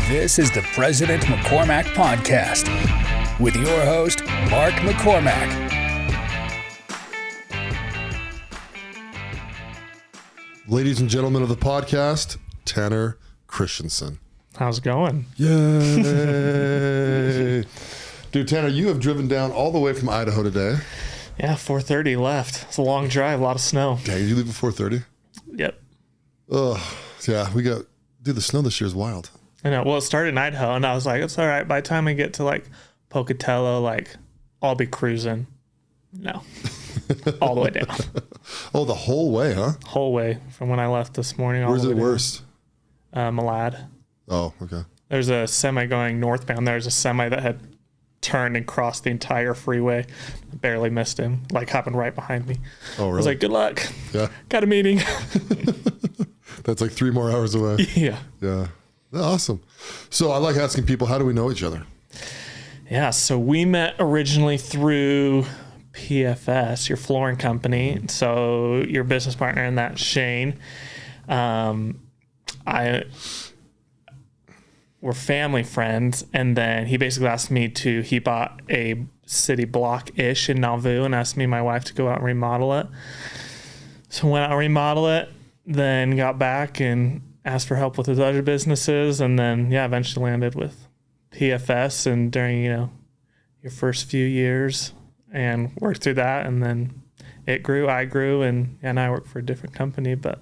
This is the President McCormack Podcast with your host, Mark McCormack. Ladies and gentlemen of the podcast, Tanner Christensen. How's it going? Yay! Dude, Tanner, you have driven down all the way from Idaho today. Yeah, 4:30 left. It's a long drive, a lot of snow. Dang, you leave at 4:30? Yep. Ugh, yeah, dude, the snow this year is wild. I know. Well, it started in Idaho, and I was like, it's all right. By the time I get to like Pocatello, I'll be cruising. No. All the way down. Oh, the whole way, huh? Whole way from when I left this morning. Where's it worst? Malad. Oh, okay. There's a semi going northbound. There's a semi that had turned and crossed the entire freeway. I barely missed him. Happened right behind me. Oh, really? I was like, good luck. Yeah. Got a meeting. That's like 3 more hours away. Yeah. Yeah. Awesome. So I like asking people, how do we know each other? Yeah. So we met originally through PFS, your flooring company. So your business partner in that, Shane. We're family friends, and then he basically asked me he bought a city block-ish in Nauvoo and asked me and my wife to go out and remodel it. So went out and remodel it, then got back and asked for help with his other businesses, and then eventually landed with PFS. And during your first few years, and worked through that, and then it grew, I grew, and I work for a different company, but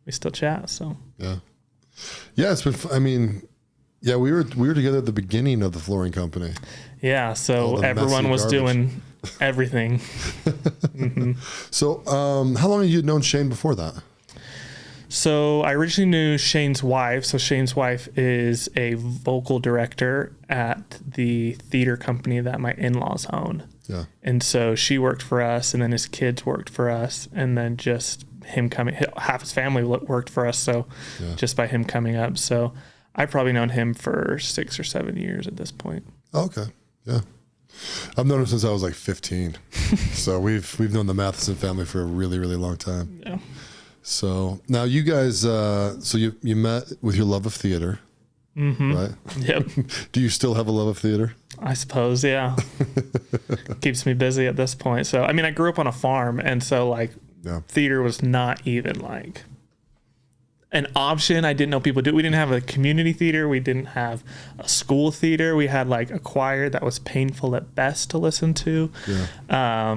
we still chat. So yeah, it's been. We were together at the beginning of the flooring company. Yeah, so everyone was doing everything. Mm-hmm. So, how long had you known Shane before that? So I originally knew Shane's wife. So Shane's wife is a vocal director at the theater company that my in-laws own. Yeah. And so she worked for us, and then his kids worked for us, and then just him coming, half his family worked for us. So just by him coming up. So I've probably known him for 6 or 7 years at this point. Oh, okay. Yeah. I've known him since I was like 15. So we've known the Matheson family for a really, really long time. Yeah. So now you guys, you met with your love of theater, right? Yep. Do you still have a love of theater? I suppose, yeah. Keeps me busy at this point. So, I grew up on a farm, and so theater was not even an option. I didn't know people do. We didn't have a community theater. We didn't have a school theater. We had a choir that was painful at best to listen to. Yeah.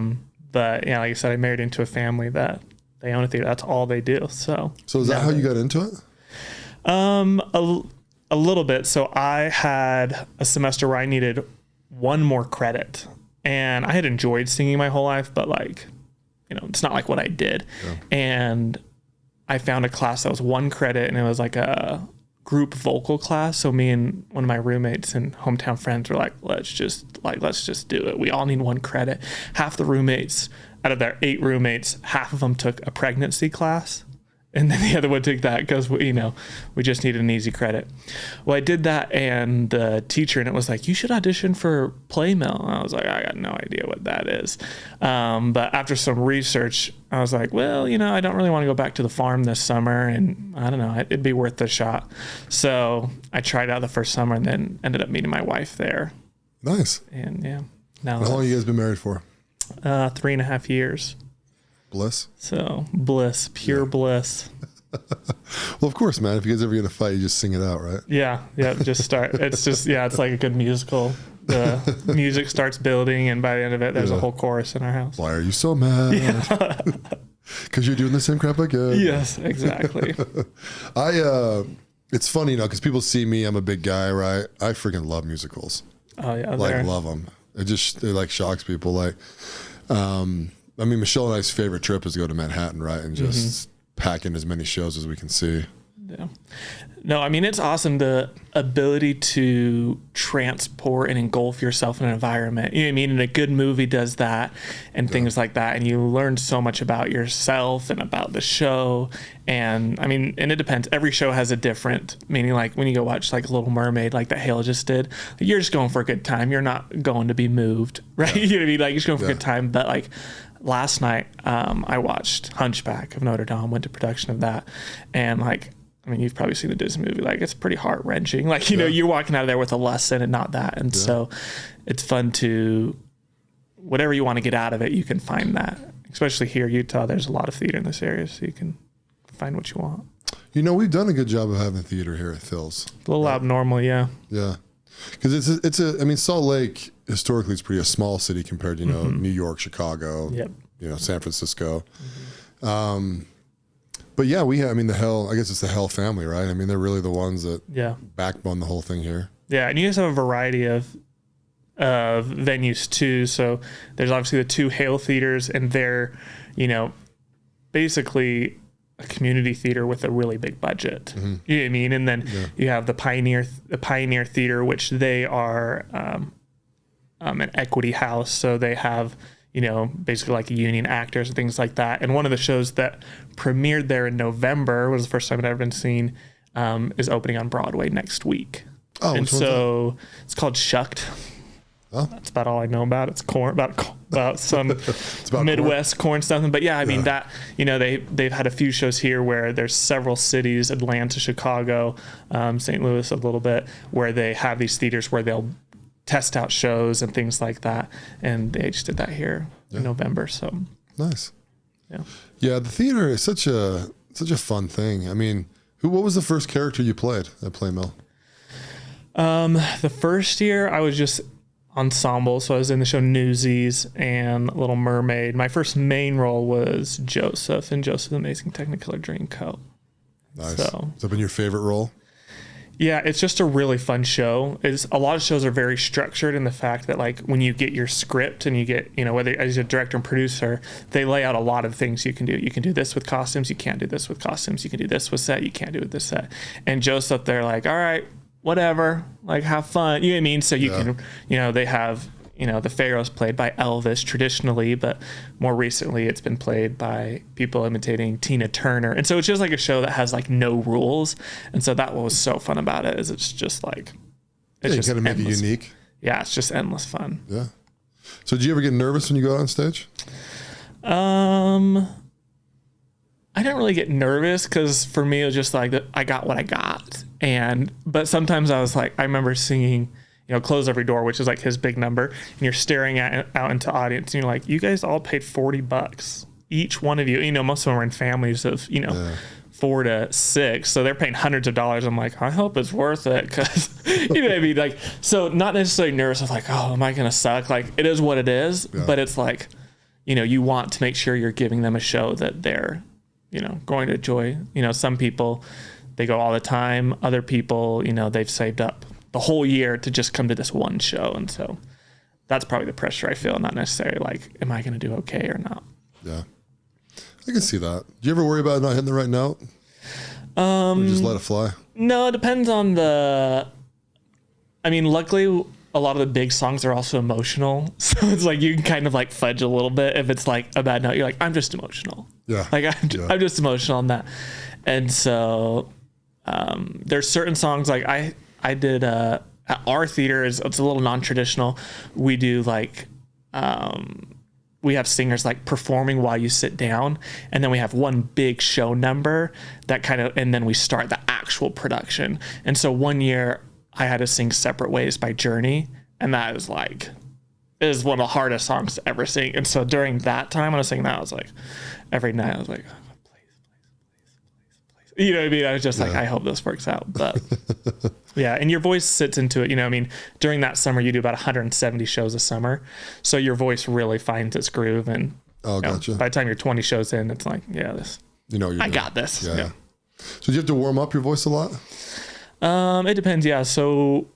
But like I said, I married into a family that they own a theater. That's all they do. So is that how you got into it? A little bit. So I had a semester where I needed one more credit, and I had enjoyed singing my whole life, but it's not what I did. Yeah. And I found a class that was 1 credit, and it was a group vocal class. So me and one of my roommates and hometown friends were like, let's just do it. We all need 1 credit. Half the roommates, out of their 8 roommates, half of them took a pregnancy class, and then the other one took that because we just needed an easy credit. Well, I did that, and the teacher, and it was you should audition for Playmill. And I was like, I got no idea what that is. But after some research, I was like, well, I don't really want to go back to the farm this summer, and I don't know, it'd be worth the shot. So I tried out the first summer, and then ended up meeting my wife there. Nice. And now how long have you guys been married for? 3.5 years. Bliss. So bliss, pure bliss. Well, of course, man. If you guys ever get in a fight, you just sing it out, right? Yeah. Just start. It's just it's like a good musical. The music starts building, and by the end of it, there's a whole chorus in our house. Why are you so mad? Because you're doing the same crap again. Yes, exactly. It's funny, because people see me. I'm a big guy, right? I freaking love musicals. Oh yeah, love them. It shocks people. Michelle and I's favorite trip is to go to Manhattan, right? And just pack in as many shows as we can see. Yeah. No, it's awesome, the ability to transport and engulf yourself in an environment. You know what I mean? And a good movie does that and things like that. And you learn so much about yourself and about the show. And and it depends. Every show has a different meaning. When you go watch Little Mermaid, that Hale just did, you're just going for a good time. You're not going to be moved, right? Yeah. You know what I mean? You're just going for a good time. But last night, I watched Hunchback of Notre Dame, went to production of that. And I mean, you've probably seen the Disney movie. Like, it's pretty heart wrenching. Like, you know, you're walking out of there with a lesson and not that. And so it's fun to, whatever you want to get out of it, you can find that. Especially here in Utah, there's a lot of theater in this area, so you can find what you want. You know, we've done a good job of having theater here at Phil's. A little abnormal, yeah. Yeah. Because I mean, Salt Lake, historically, it's pretty a small city compared to, you know, New York, Chicago, you know, San Francisco. But yeah, I mean, I guess it's the Hell family, right? I mean, they're really the ones that backbone the whole thing here. Yeah, and you guys have a variety of venues too. So there's obviously the two Hale theaters, and they're, you know, basically a community theater with a really big budget. You know what I mean? And then you have the Pioneer Theater, which they are an equity house. So they have, you know, basically like union actors and things like that. And one of the shows that premiered there in November, was the first time it had ever been seen, is opening on Broadway next week. Oh, and so it's called Shucked. Oh. That's about all I know about it. It's about some about Midwest corn stuff. But yeah, I mean that, you know, they've had a few shows here where there's several cities, Atlanta, Chicago, St. Louis a little bit, where they have these theaters where they'll test out shows and things like that. And they just did that here in November. So nice. Yeah. Yeah. The theater is such a fun thing. I mean, what was the first character you played at Playmill? The first year I was just ensemble, so I was in the show Newsies and Little Mermaid. My first main role was Joseph in Joseph's Amazing Technicolor Dreamcoat. Nice. So, has that been your favorite role? Yeah, it's just a really fun show. A lot of shows are very structured in the fact that, like, when you get your script and you get, you know, whether as a director and producer, they lay out a lot of things you can do. You can do this with costumes. You can't do this with costumes. You can do this with set. You can't do it with this set. And Joseph, they're like, all right, whatever, like, have fun. You know what I mean? So you can, you know, they have, you know, the Pharaoh's played by Elvis traditionally, but more recently it's been played by people imitating Tina Turner. And so it's just like a show that has like no rules. And so that what was so fun about it is it's just like, it's just you gotta make endless. it unique. Yeah, it's just endless fun. Yeah. So do you ever get nervous when you go out on stage? I didn't really get nervous because for me it was just like I got what I got. But sometimes I was like, I remember singing, you know, Close Every Door, which is like his big number, and you're staring out into audience and you're like, you guys all paid $40 each one of you. You know, most of them are in families of, you know, 4 to 6, so they're paying hundreds of dollars. I'm like, I hope it's worth it, because you know what I mean? Like, so not necessarily nervous. I was like, oh, am I gonna suck? Like, it is what it is, but it's like, you know, you want to make sure you're giving them a show that they're, you know, going to enjoy. You know, some people, they go all the time. Other people, you know, they've saved up the whole year to just come to this one show. And so that's probably the pressure I feel, not necessarily like, am I going to do okay or not? Yeah. I can see that. Do you ever worry about not hitting the right note? Or just let it fly? No, it depends on I mean, luckily a lot of the big songs are also emotional. So it's like, you can kind of like fudge a little bit. If it's like a bad note, you're like, I'm just emotional. Yeah. Like I'm just emotional on that. And so there's certain songs like I did at our theater, it's a little non-traditional. We do like we have singers like performing while you sit down, and then we have one big show number that kind of, and then we start the actual production. And so one year I had to sing Separate Ways by Journey, and that is like, it is one of the hardest songs to ever sing. And so during that time when I was singing that, I was like, every night I was like, please. You know what I mean? I was just like, I hope this works out. But yeah, and your voice sits into it. You know, I mean, during that summer, you do about 170 shows a summer. So your voice really finds its groove. And gotcha. By the time you're 20 shows in, it's like, I got this. Yeah. So do you have to warm up your voice a lot? It depends. Yeah. So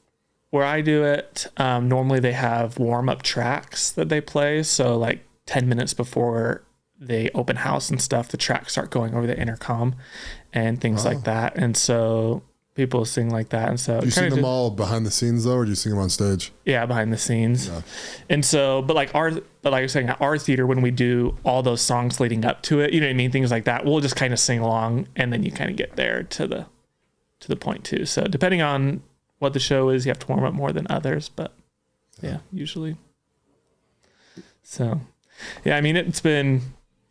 where I do it, normally they have warm-up tracks that they play. So like 10 minutes before they open house and stuff, the tracks start going over the intercom and things like that. And so people sing like that. And so do you sing them all behind the scenes though, or do you sing them on stage? Yeah, behind the scenes. Yeah. And so, but like I was saying, at our theater, when we do all those songs leading up to it, you know what I mean? Things like that, we'll just kind of sing along, and then you kind of get there to the point too. So depending on what the show is, you have to warm up more than others, but yeah, usually. So yeah, I mean, it's been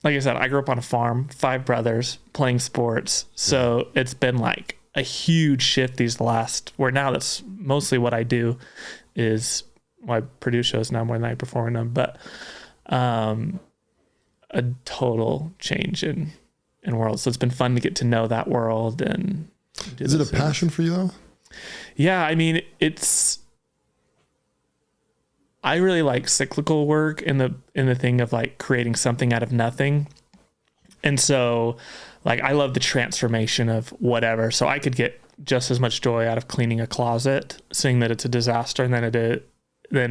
like I said, I grew up on a farm, 5 brothers playing sports. So it's been like a huge shift where now that's mostly what I do is, well, I produce shows now more than I perform in them, but a total change in world. So it's been fun to get to know that world. And is it a passion for you though? Yeah. I mean, I really like cyclical work in the thing of like creating something out of nothing. And so like, I love the transformation of whatever. So I could get just as much joy out of cleaning a closet, seeing that it's a disaster and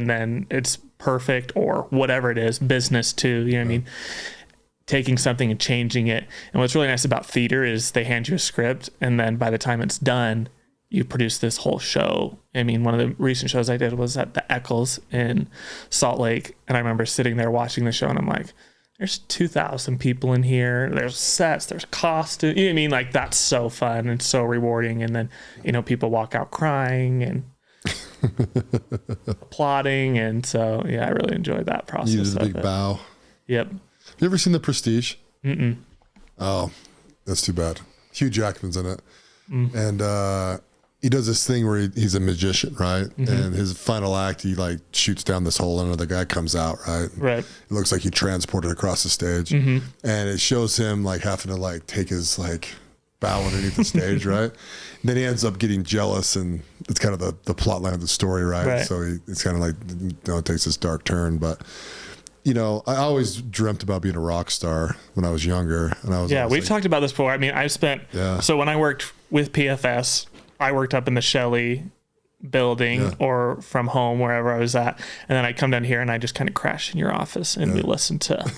then it's perfect, or whatever it is, business too, you know what I mean? Taking something and changing it. And what's really nice about theater is they hand you a script, and then by the time it's done, you produce this whole show. I mean, one of the recent shows I did was at the Eccles in Salt Lake. And I remember sitting there watching the show and I'm like, there's 2,000 people in here. There's sets, there's costumes. You know what I mean? Like, that's so fun and so rewarding. And then, you know, people walk out crying and applauding. And so, yeah, I really enjoyed that process. You did a big bow. Yep. Have you ever seen The Prestige? Mm-mm. Oh, that's too bad. Hugh Jackman's in it. And he does this thing where he's a magician, right? And his final act, he like shoots down this hole and another guy comes out, right? Right. It looks like he transported across the stage. And it shows him like having to like take his like bow underneath the stage, right? And then he ends up getting jealous, and it's kind of the plot line of the story, right? So it's kind of like, you know, it takes this dark turn. But, you know, I always dreamt about being a rock star when I was younger. And I was we've talked about this before. I mean, so when I worked with PFS, I worked up in the Shelley building or from home, wherever I was at. And then I come down here and I just kind of crash in your office and we listen to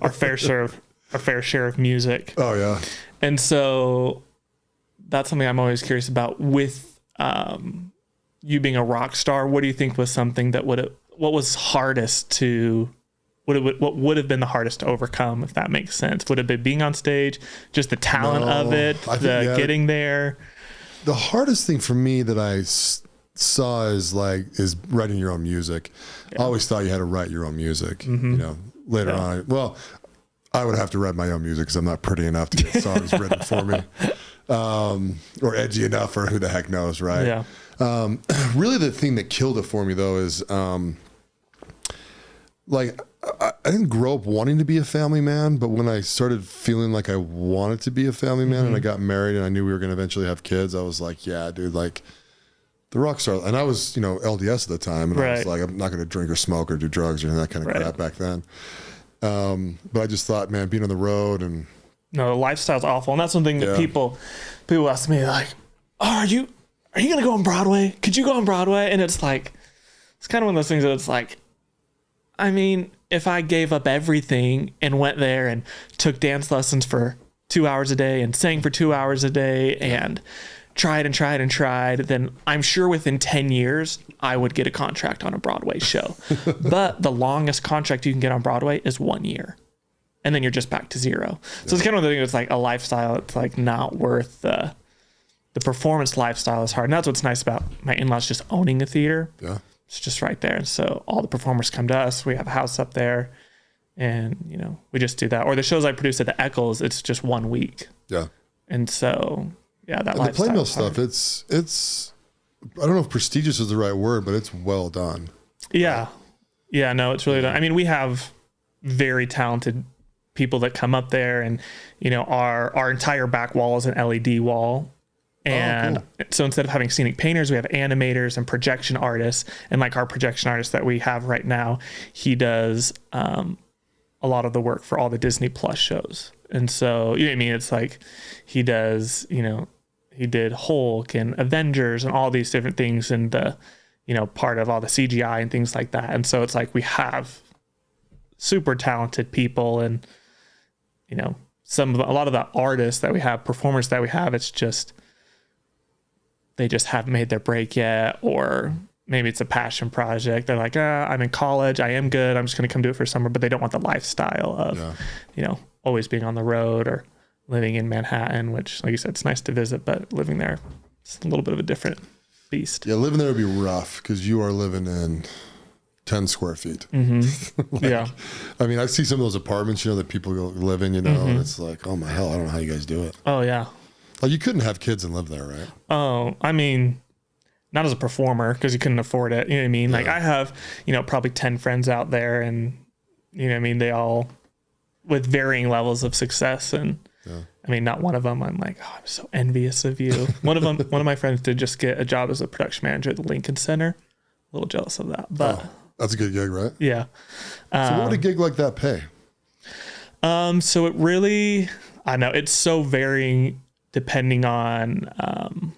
our fair share of music. Oh yeah. And so that's something I'm always curious about with you being a rock star. What do you think was something that what was hardest to, what would have been the hardest to overcome, if that makes sense? Would it be being on stage, just the talent of it, getting there? The hardest thing for me that I saw is writing your own music. I always thought you had to write your own music. You know, later on, well, I would have to write my own music because I'm not pretty enough to get songs written for me, or edgy enough, or who the heck knows, right? Yeah. Really, the thing that killed it for me though is like I didn't grow up wanting to be a family man, but when I started feeling like I wanted to be a family man and I got married and I knew we were going to eventually have kids, I was like, yeah, dude, like the rock star. And I was, you know, LDS at the time. And I was like, I'm not going to drink or smoke or do drugs or that kind of crap back then. But I just thought, man, being on the road and. No, the lifestyle's awful. And that's something that people ask me like, oh, are you going to go on Broadway? Could you go on Broadway? And it's like, it's kind of one of those things that it's like, I mean, if I gave up everything and went there and took dance lessons for 2 hours a day and sang for 2 hours a day and tried, then I'm sure within 10 years, I would get a contract on a Broadway show. But the longest contract you can get on Broadway is 1 year. And then you're just back to zero. So it's kind of the thing that's like a lifestyle. It's like not worth the performance lifestyle is hard. And that's what's nice about my in-laws just owning a theater. Yeah. It's just right there. And so all the performers come to us. We have a house up there and, you know, we just do that. Or the shows I produce at the Eccles, it's just 1 week. Yeah. And so, yeah, that lifestyle. The Playmill stuff, it's, I don't know if prestigious is the right word, but it's well done. Yeah. Yeah, no, it's really done. I mean, we have very talented people that come up there and, you know, our entire back wall is an LED wall. And so instead of having scenic painters, we have animators and projection artists. And like our projection artist that we have right now, he does a lot of the work for all the Disney Plus shows. And so, you know what I mean? It's like he does, you know, he did Hulk and Avengers and all these different things and the, you know, part of all the CGI and things like that. And so it's like we have super talented people and, you know, a lot of the artists that we have, performers that we have, it's just, they just haven't made their break yet, or maybe it's a passion project. They're like, I'm in college. I am good. I'm just going to come do it for summer, but they don't want the lifestyle of, you know, always being on the road or living in Manhattan, which, like you said, it's nice to visit, but living there, it's a little bit of a different beast. Yeah, living there would be rough because you are living in 10 square feet. Mm-hmm. Yeah. I mean, I see some of those apartments, that people live in, and it's like, oh my hell, I don't know how you guys do it. Oh yeah. Like you couldn't have kids and live there, right? Oh, I mean, not as a performer because you couldn't afford it. You know what I mean? Yeah. Like I have, probably 10 friends out there, and you know what I mean, they all with varying levels of success. And I mean, not one of them I'm like, oh, I'm so envious of you. One of my friends did just get a job as a production manager at the Lincoln Center. A little jealous of that, but that's a good gig, right? Yeah. So what would a gig like that pay? So it really, I know it's so varying depending on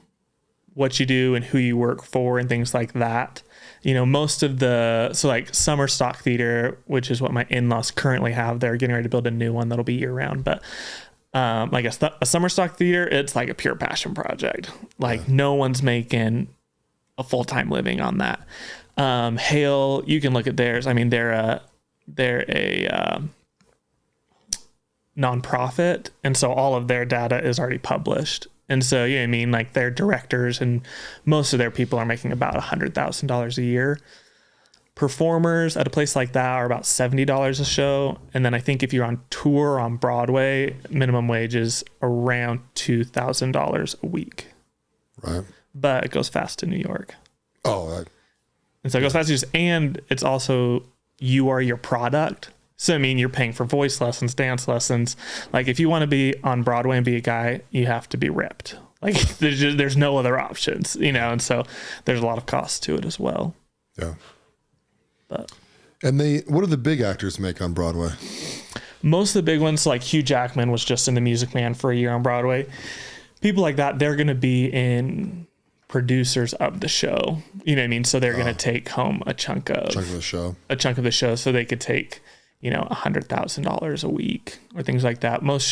what you do and who you work for and things like that. Most of so like Summer Stock Theater, which is what my in-laws currently have, they're getting ready to build a new one that'll be year round. But like a Summer Stock Theater, it's like a pure passion project. Like no one's making a full-time living on that. Hale, you can look at theirs. I mean, they're a nonprofit, and so all of their data is already published. And so, you know what I mean? Like their directors and most of their people are making about $100,000 a year. Performers at a place like that are about $70 a show. And then I think if you're on tour on Broadway, minimum wage is around $2,000 a week. Right. But it goes fast to New York. Oh, and so it goes fast, and it's also, you are your product. So, I mean, you're paying for voice lessons, dance lessons. Like if you want to be on Broadway and be a guy, you have to be ripped. Like there's no other options, and so there's a lot of cost to it as well. Yeah. But. And what do the big actors make on Broadway? Most of the big ones, like Hugh Jackman was just in The Music Man for a year on Broadway. People like that, they're going to be in producers of the show. You know what I mean? So they're going to take home a chunk of the show. So they could take, $100,000 a week or things like that. Most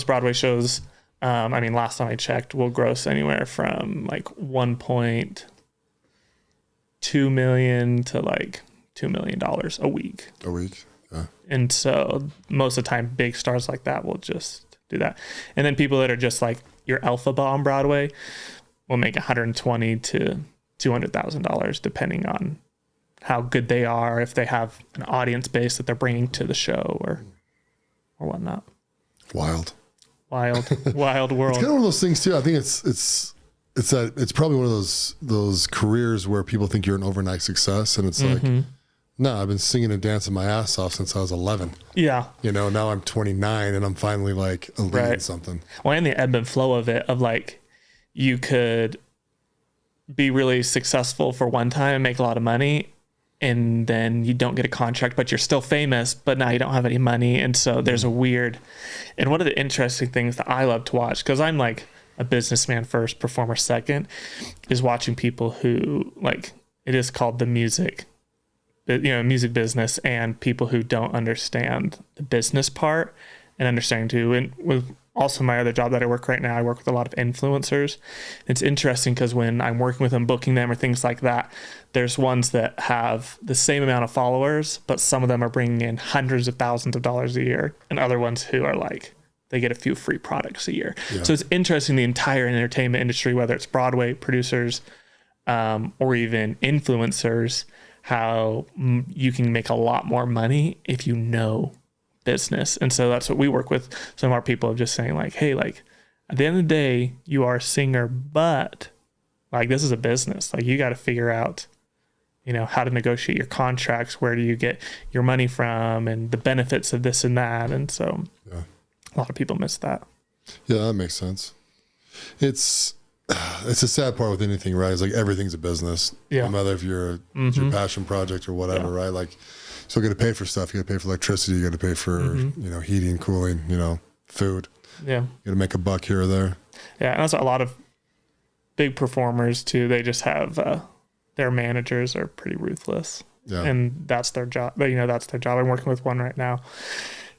Broadway shows, I mean, last time I checked, will gross anywhere from like $1.2 million to like $2 million a week. A week, yeah. And so most of the time, big stars like that will just do that. And then people that are just like your Elphaba on Broadway will make $120,000 to $200,000 depending on how good they are, if they have an audience base that they're bringing to the show or whatnot. Wild world. It's kind of one of those things too. I think it's probably one of those careers where people think you're an overnight success, and it's like, no, I've been singing and dancing my ass off since I was 11. Yeah. Now I'm 29 and I'm finally like a lead in something. Well, and the ebb and flow of it, of like, you could be really successful for one time and make a lot of money, and then you don't get a contract, but you're still famous, but now you don't have any money. And so there's a weird, and one of the interesting things that I love to watch, because I'm like a businessman first, performer second, is watching people who, like, it is called the music business, and people who don't understand the business part and understanding too. And with also my other job that I work right now, I work with a lot of influencers. It's interesting because when I'm working with them, booking them or things like that, there's ones that have the same amount of followers, but some of them are bringing in hundreds of thousands of dollars a year, and other ones who are like, they get a few free products a year. Yeah. So it's interesting, the entire entertainment industry, whether it's Broadway producers or even influencers, how you can make a lot more money if you know business. And so that's what we work with some of our people, of just saying like, hey, like at the end of the day, you are a singer, but like this is a business. Like you got to figure out, how to negotiate your contracts. Where do you get your money from, and the benefits of this and that. And so a lot of people miss that. Yeah, that makes sense. It's a sad part with anything, right? It's like everything's a business. Yeah. No matter if it's your passion project or whatever, right? Like, so you got to pay for stuff. You got to pay for electricity. You got to pay for, heating, cooling, food. Yeah. You got to make a buck here or there. Yeah. And that's a lot of big performers too. They just have, their managers are pretty ruthless. Yeah. And that's their job. But, that's their job. I'm working with one right now.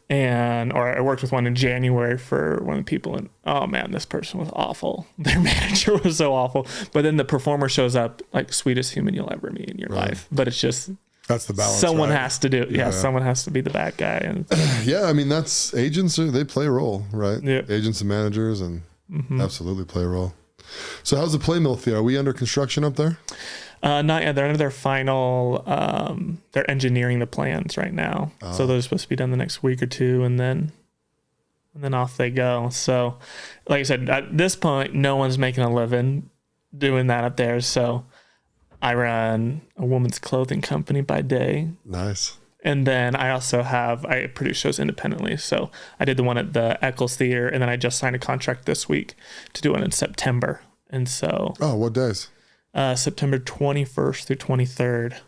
Or I worked with one in January for one of the people, and oh man, this person was awful. Their manager was so awful. But then the performer shows up like sweetest human you'll ever meet in your life. But it's just, that's the balance. Someone has to do it. Yeah, someone has to be the bad guy. And yeah, I mean, that's agents. They play a role, right? Yeah. Agents and managers, and absolutely play a role. So how's the Play Mill Theater? Are we under construction up there? Not yet. They're under their final. They're engineering the plans right now, so those are supposed to be done the next week or two, and then off they go. So, like I said, at this point, no one's making a living doing that up there. So, I run a woman's clothing company by day. Nice. And then I produce shows independently. So I did the one at the Eccles Theater, and then I just signed a contract this week to do one in September. And so... Oh, what days? September 21st through 23rd.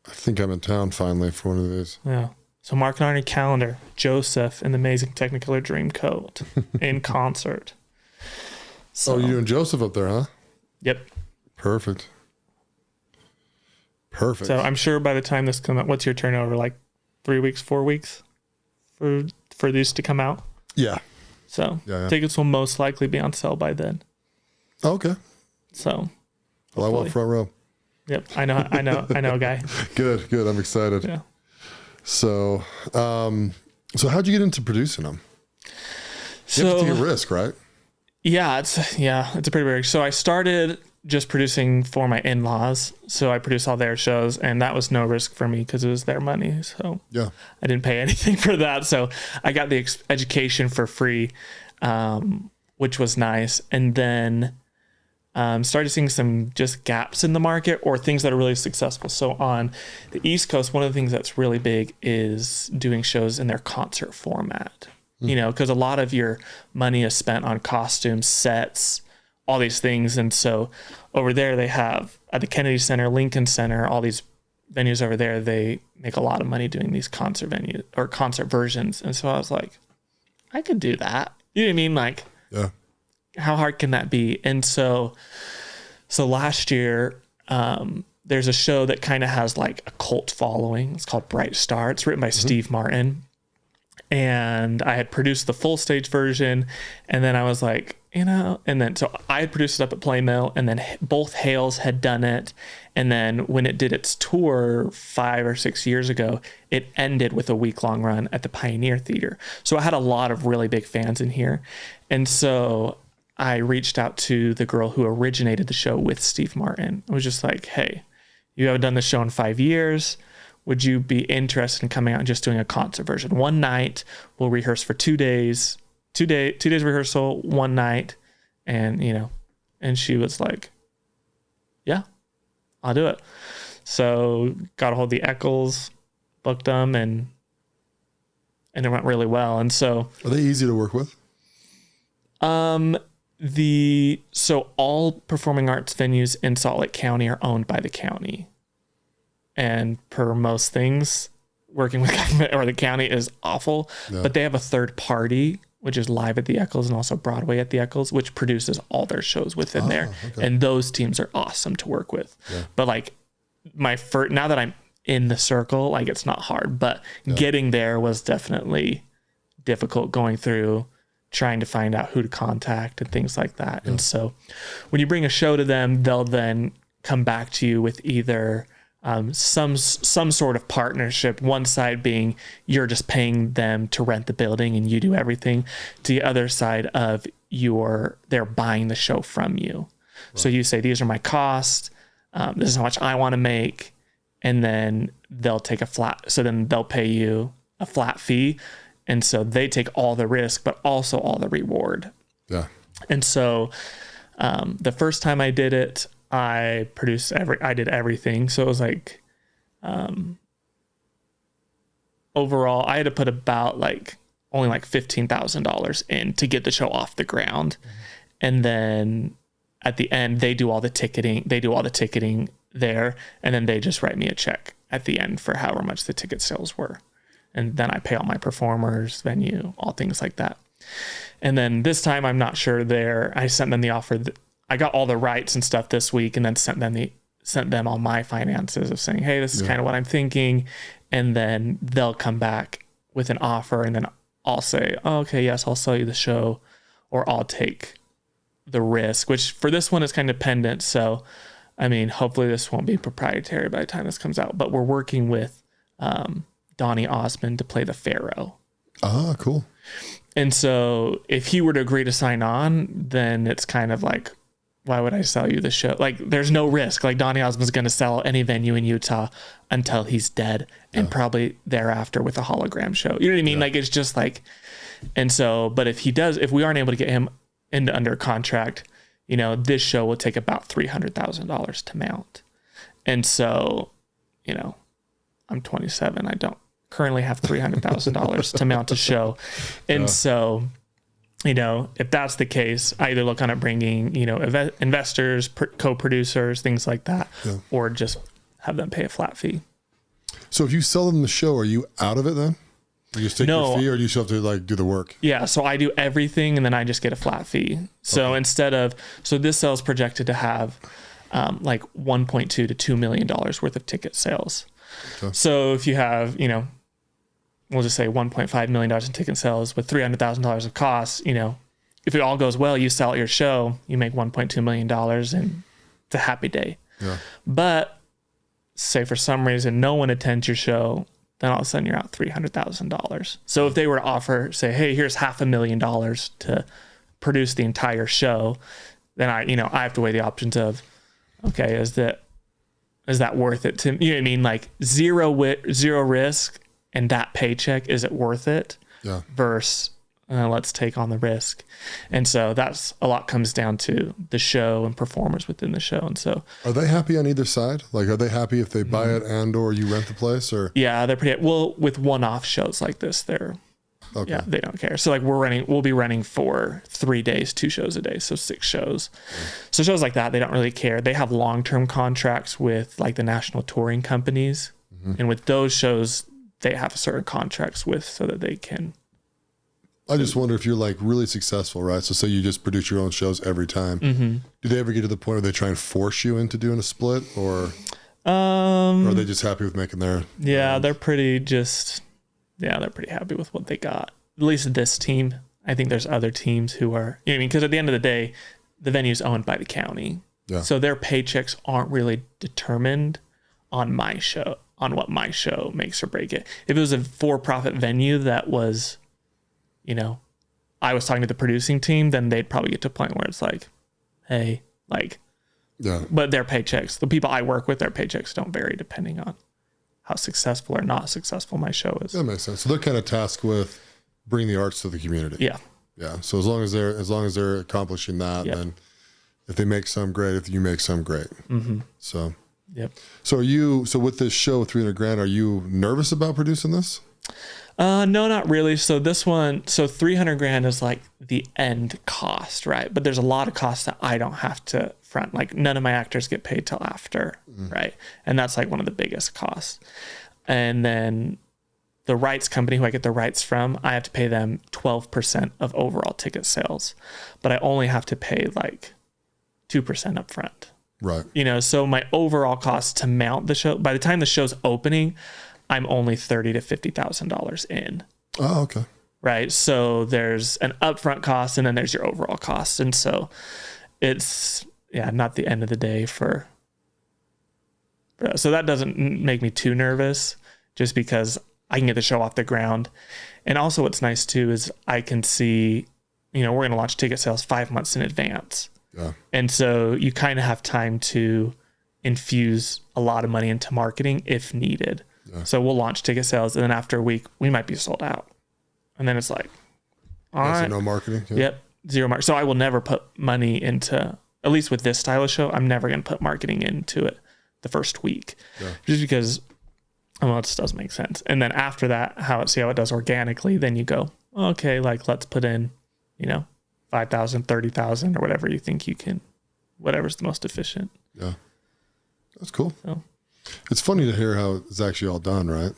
I think I'm in town finally for one of these. Yeah. So mark it on your calendar. Joseph and the Amazing Technicolor Dreamcoat in concert. So, you're doing Joseph up there, huh? Yep. Perfect. So I'm sure by the time this comes out, what's your turnover? Like 3 weeks, 4 weeks for these to come out? Yeah. So tickets will most likely be on sale by then. Okay. So. Well, I want front row. Yep. I know a guy. Good. I'm excited. Yeah. So, so how'd you get into producing them? You have to take a risk, right? Yeah, it's a pretty big. So I started just producing for my in-laws. So I produced all their shows, and that was no risk for me because it was their money. So yeah, I didn't pay anything for that. So I got the education for free, which was nice. And then started seeing some just gaps in the market or things that are really successful. So on the East Coast, one of the things that's really big is doing shows in their concert format. You know, because a lot of your money is spent on costumes, sets, all these things. And so over there they have at the Kennedy Center, Lincoln Center, all these venues over there, they make a lot of money doing these concert venues or concert versions. And so I was like, I could do that. You know what I mean? Like, yeah, how hard can that be? And so last year, there's a show that kind of has like a cult following. It's called Bright Star. It's written by Steve Martin. And I had produced the full stage version, and then I was like, so I had produced it up at Playmill, and then both Hales had done it. And then when it did its tour 5 or 6 years ago, it ended with a week-long run at the Pioneer Theater. So I had a lot of really big fans in here. And so I reached out to the girl who originated the show with Steve Martin. I was just like, hey, you haven't done this show in 5 years. Would you be interested in coming out and just doing a concert version? One night, we'll rehearse for 2 days, 2 days rehearsal, one night. And, and she was like, yeah, I'll do it. So got a hold of the Eccles, booked them, and it went really well. And so. Are they easy to work with? So all performing arts venues in Salt Lake County are owned by the county. And per most things, working with government or the county is awful. Yeah. But they have a third party, which is Live at the Eccles and also Broadway at the Eccles, which produces all their shows within there. Okay. And those teams are awesome to work with. Yeah. But like now that I'm in the circle, like it's not hard, but getting there was definitely difficult, going through trying to find out who to contact and things like that. Yeah. And so when you bring a show to them, they'll then come back to you with either some sort of partnership. One side being you're just paying them to rent the building and you do everything. To the other side of they're buying the show from you. Right. So you say, these are my costs. This is how much I want to make. And then they'll take then they'll pay you a flat fee. And so they take all the risk, but also all the reward. Yeah. And so the first time I did it, I did everything. So it was like, overall, I had to put about only $15,000 in to get the show off the ground. Mm-hmm. And then at the end, they do all the ticketing there. And then they just write me a check at the end for however much the ticket sales were. And then I pay all my performers, venue, all things like that. And then this time, I'm not sure I sent them the offer. I got all the rights and stuff this week, and then sent them all my finances of saying, hey, this is kind of what I'm thinking. And then they'll come back with an offer, and then I'll say, oh, okay, yes, I'll sell you the show, or I'll take the risk, which for this one is kind of dependent. So, I mean, hopefully this won't be proprietary by the time this comes out, but we're working with Donnie Osmond to play the Pharaoh. Ah, cool. And so if he were to agree to sign on, then it's kind of like, why would I sell you the show? Like, there's no risk. Like, Donny Osmond's going to sell any venue in Utah until he's dead, and probably thereafter with a hologram show. You know what I mean? Like, it's just like, and so, but if we aren't able to get him under contract, you know, this show will take about $300,000 to mount. And so, you know, I'm 27. I don't currently have $300,000 to mount a show. And so, you know, if that's the case, I either look on at bringing, you know, investors, co-producers, things like that, or just have them pay a flat fee. So if you sell them the show, are you out of it then? You just take your fee, or do you still have to like do the work? Yeah. So I do everything, and then I just get a flat fee. So so this sale is projected to have like $1.2 to $2 million worth of ticket sales. Okay. So if you have, you know, we'll just say $1.5 million in ticket sales with $300,000 of costs, you know, if it all goes well, you sell your show, you make $1.2 million, and it's a happy day. Yeah. But say for some reason no one attends your show, then all of a sudden you're out $300,000. So if they were to offer, say, hey, here's $500,000 to produce the entire show, then I have to weigh the options of, okay, is that worth it to, you know what I mean? Like zero risk and that paycheck, is it worth it? Yeah. Versus let's take on the risk. And so that's a lot comes down to the show and performers within the show. And so are they happy on either side? Like, are they happy if they buy it and or you rent the place? Or yeah, they're pretty well with one-off shows like this. They're okay. Yeah, they don't care. So like we'll be running for 3 days, 2 shows a day, so 6 shows. So shows like that, they don't really care. They have long-term contracts with like the national touring companies, and with those shows, they have certain contracts with so that they can. I just wonder if you're like really successful, right? So say you just produce your own shows every time. Mm-hmm. Do they ever get to the point where they try and force you into doing a split, or are they just happy with making their? Yeah, they're pretty happy with what they got. At least this team. I think there's other teams who are, you know what I mean? Because at the end of the day, the venue's owned by the county. Yeah. So their paychecks aren't really determined on my show, on what my show makes or break it. If it was a for-profit venue that was, you know, I was talking to the producing team, then they'd probably get to a point where it's like, hey, like, but their paychecks, the people I work with, their paychecks don't vary depending on how successful or not successful my show is. That makes sense. So they're kind of tasked with bringing the arts to the community. Yeah. Yeah. So as long as they're accomplishing that, then if they make some great, if you make some great. Mm-hmm. So, So with this show, $300,000, are you nervous about producing this? No, not really. So this one, $300,000 is like the end cost, right? But there's a lot of costs that I don't have to front. Like none of my actors get paid till after, right? And that's like one of the biggest costs. And then the rights company who I get the rights from, I have to pay them 12% of overall ticket sales, but I only have to pay like 2% up front. Right. You know, so my overall cost to mount the show, by the time the show's opening, I'm only $30,000 to $50,000 in. Oh, okay. Right. So there's an upfront cost and then there's your overall cost. And so it's, not the end of the day so that doesn't make me too nervous just because I can get the show off the ground. And also what's nice too is I can see, you know, we're going to launch ticket sales 5 months in advance. Yeah. And so you kind of have time to infuse a lot of money into marketing if needed. Yeah. So we'll launch ticket sales, and then after a week, we might be sold out. And then it's like, all right. So no marketing? Yeah. Yep. Zero marketing. So I will never put money into, at least with this style of show, I'm never going to put marketing into it the first week. Yeah. Just because, well, it just doesn't make sense. And then after that, see how it does organically, then you go, okay, like let's put in, you know, 5,000, 30,000 or whatever you think you can, whatever's the most efficient. Yeah. That's cool. So. It's funny to hear how it's actually all done, right?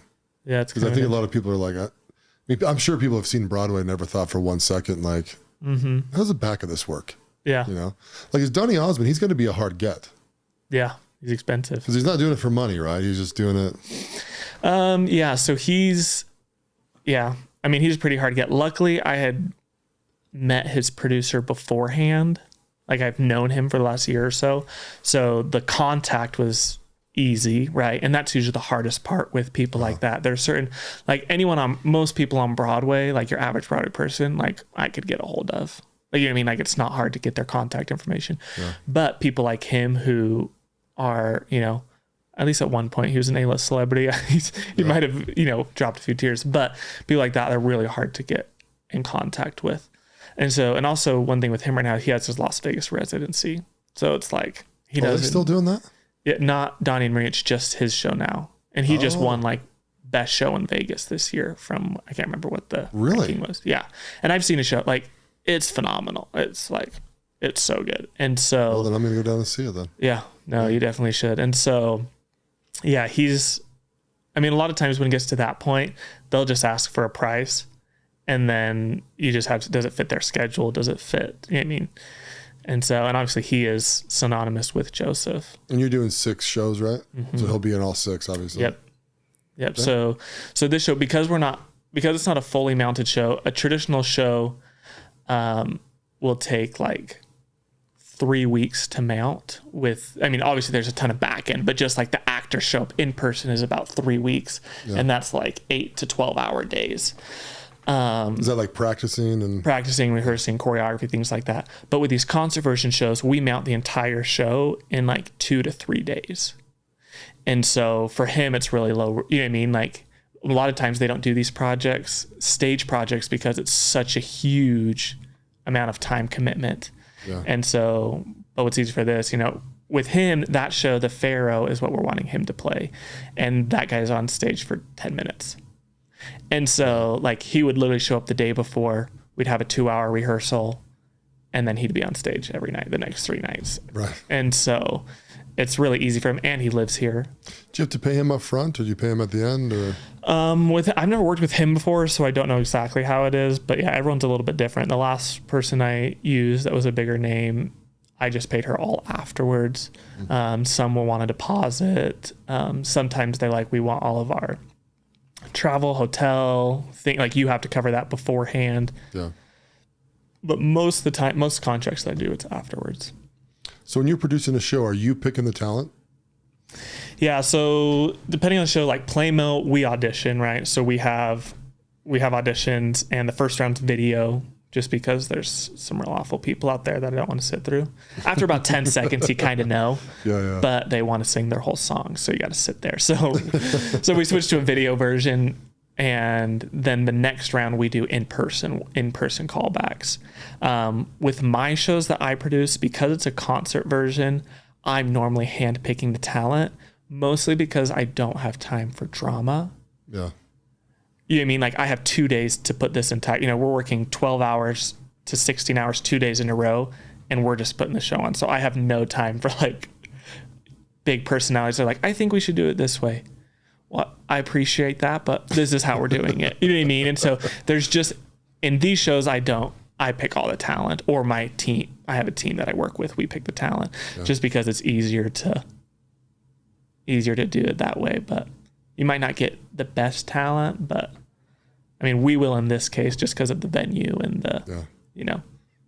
Yeah, it's because I think a lot of people are like, I'm sure people have seen Broadway and never thought for 1 second, like, how does the back of this work? Yeah. You know, like it's Donny Osmond, he's going to be a hard get. Yeah, he's expensive. Because he's not doing it for money, right? He's just doing it. Yeah, so he's a pretty hard get. Luckily, I had met his producer beforehand. Like I've known him for the last year or so. So the contact was easy, right? And that's usually the hardest part with people like that. There's certain, like most people on Broadway, like your average Broadway person, like I could get a hold of. Like, you know what I mean? Like, it's not hard to get their contact information. But people like him who are, you know, at least at one point he was an A-list celebrity. He might have, you know, dropped a few tears, but people like that, they're really hard to get in contact with. And so, and also one thing with him right now, he has his Las Vegas residency. So it's like, he does. Are they still doing that? Yeah, not Donnie and Marie. It's just his show now. And he just won like best show in Vegas this year from, I can't remember what the ranking was. Yeah. And I've seen a show, like, it's phenomenal. It's like, it's so good. And so, well, then I'm going to go down and see it then. Yeah, no, you definitely should. And so, yeah, I mean, a lot of times when it gets to that point, they'll just ask for a price, and then you just have to, does it fit their schedule? Does it fit? You know what I mean? And so, and obviously he is synonymous with Joseph. And you're doing 6 shows, right? Mm-hmm. So he'll be in all 6, obviously. Yep. Okay. So this show, because it's not a fully mounted show, a traditional show will take like 3 weeks to mount with, I mean, obviously there's a ton of back end, but just like the actors show up in person is about 3 weeks. Yeah. And that's like 8 to 12 hour days. Is that like practicing, rehearsing, choreography, things like that? But with these concert version shows, we mount the entire show in like 2 to 3 days. And so for him, it's really low. You know what I mean? Like, a lot of times they don't do these stage projects, because it's such a huge amount of time commitment. Yeah. And so, but what's easy for this, you know, with him, that show, the Pharaoh, is what we're wanting him to play. And that guy's on stage for 10 minutes. And so, like, he would literally show up the day before. We'd have a 2-hour rehearsal, and then he'd be on stage every night, the next 3 nights. Right. And so it's really easy for him, and he lives here. Do you have to pay him up front, or do you pay him at the end? Or? I've never worked with him before, so I don't know exactly how it is. But yeah, everyone's a little bit different. The last person I used that was a bigger name, I just paid her all afterwards. Mm-hmm. Some will want a deposit. Sometimes they're like, we want all of our travel, hotel thing. Like, you have to cover that beforehand. Yeah. But most of the time, most contracts that I do, it's afterwards. So when you're producing a show, are you picking the talent? Yeah. So depending on the show, like Play Mill, we audition, right? So we have auditions, and the first round's video, just because there's some real awful people out there that I don't want to sit through. After about 10 seconds, you kind of know, but they want to sing their whole song, so you got to sit there. So we switched to a video version, and then the next round we do in-person callbacks. With my shows that I produce, because it's a concert version, I'm normally handpicking the talent, mostly because I don't have time for drama. Yeah. You know what I mean? Like, I have 2 days to put this entire, you know, we're working 12 hours to 16 hours, 2 days in a row, and we're just putting the show on. So I have no time for like big personalities. They're like, I think we should do it this way. Well, I appreciate that, but this is how we're doing it. You know what I mean? And so there's just, in these shows, I pick all the talent, or my team. I have a team that I work with. We pick the talent just because it's easier to do it that way. But you might not get the best talent, but I mean, we will in this case, just because of the venue and the, you know,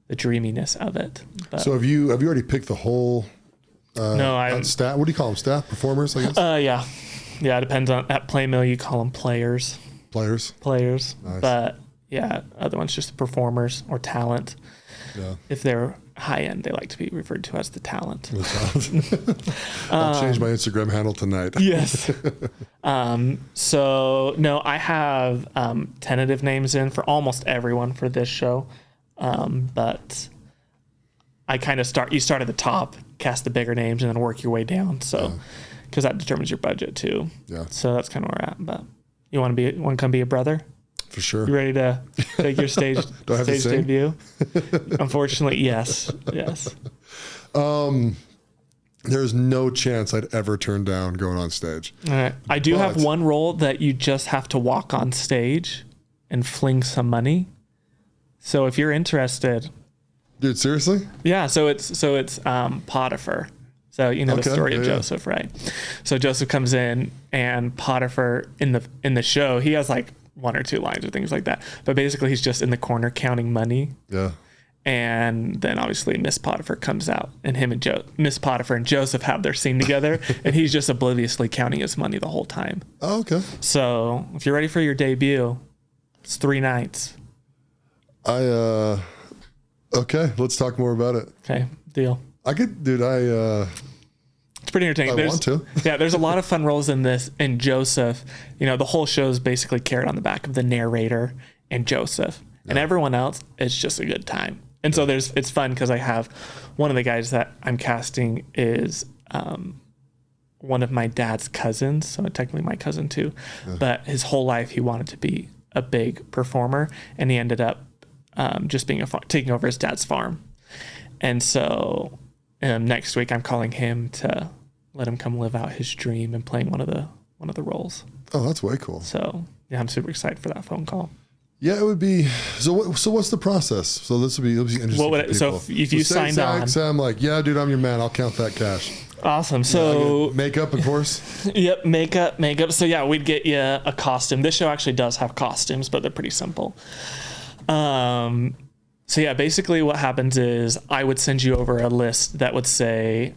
the dreaminess of it. But, so have you already picked the whole, no, staff? What do you call them? Staff? Performers, I guess? Yeah. It depends on, at Play Mill, you call them players. Players. Nice. But yeah, other ones just performers or talent. Yeah. If they're high end, they like to be referred to as the talent. I'll change my Instagram handle tonight. Yes. So no, I have tentative names in for almost everyone for this show. But I kind of you start at the top, cast the bigger names, and then work your way down. So, because that determines your budget too. Yeah. So that's kind of where we're at. But you want to come be a brother? For sure. You ready to take your stage debut? Unfortunately, yes. There's no chance I'd ever turn down going on stage. All right. I do have one role that you just have to walk on stage and fling some money. So if you're interested. Dude, seriously? Yeah. So it's Potiphar. So you know the story of Joseph, right? So Joseph comes in, and Potiphar in the show, he has like 1 or 2 lines or things like that. But basically he's just in the corner counting money. Yeah. And then obviously Miss Potiphar comes out, and him and Miss Potiphar and Joseph have their scene together, and he's just obliviously counting his money the whole time. Oh, okay. So if you're ready for your debut, it's 3 nights. Okay, let's talk more about it. Okay, deal. It's pretty entertaining. I want to. Yeah, there's a lot of fun roles in this. And Joseph, the whole show is basically carried on the back of the narrator and Joseph. Yeah. And everyone else, it's just a good time. And so it's fun because I have one of the guys that I'm casting is one of my dad's cousins. So technically my cousin too. Yeah. But his whole life he wanted to be a big performer. And he ended up just being taking over his dad's farm. And so next week I'm calling him to let him come live out his dream and playing one of the roles. Oh, that's way cool. So yeah, I'm super excited for that phone call. Yeah, it would be. So what's the process? So it'll be interesting. So if you signed on, say I'm like, yeah, dude, I'm your man. I'll count that cash. Awesome. So makeup, of course. Yep, makeup. So yeah, we'd get you a costume. This show actually does have costumes, but they're pretty simple. So yeah, basically what happens is I would send you over a list that would say,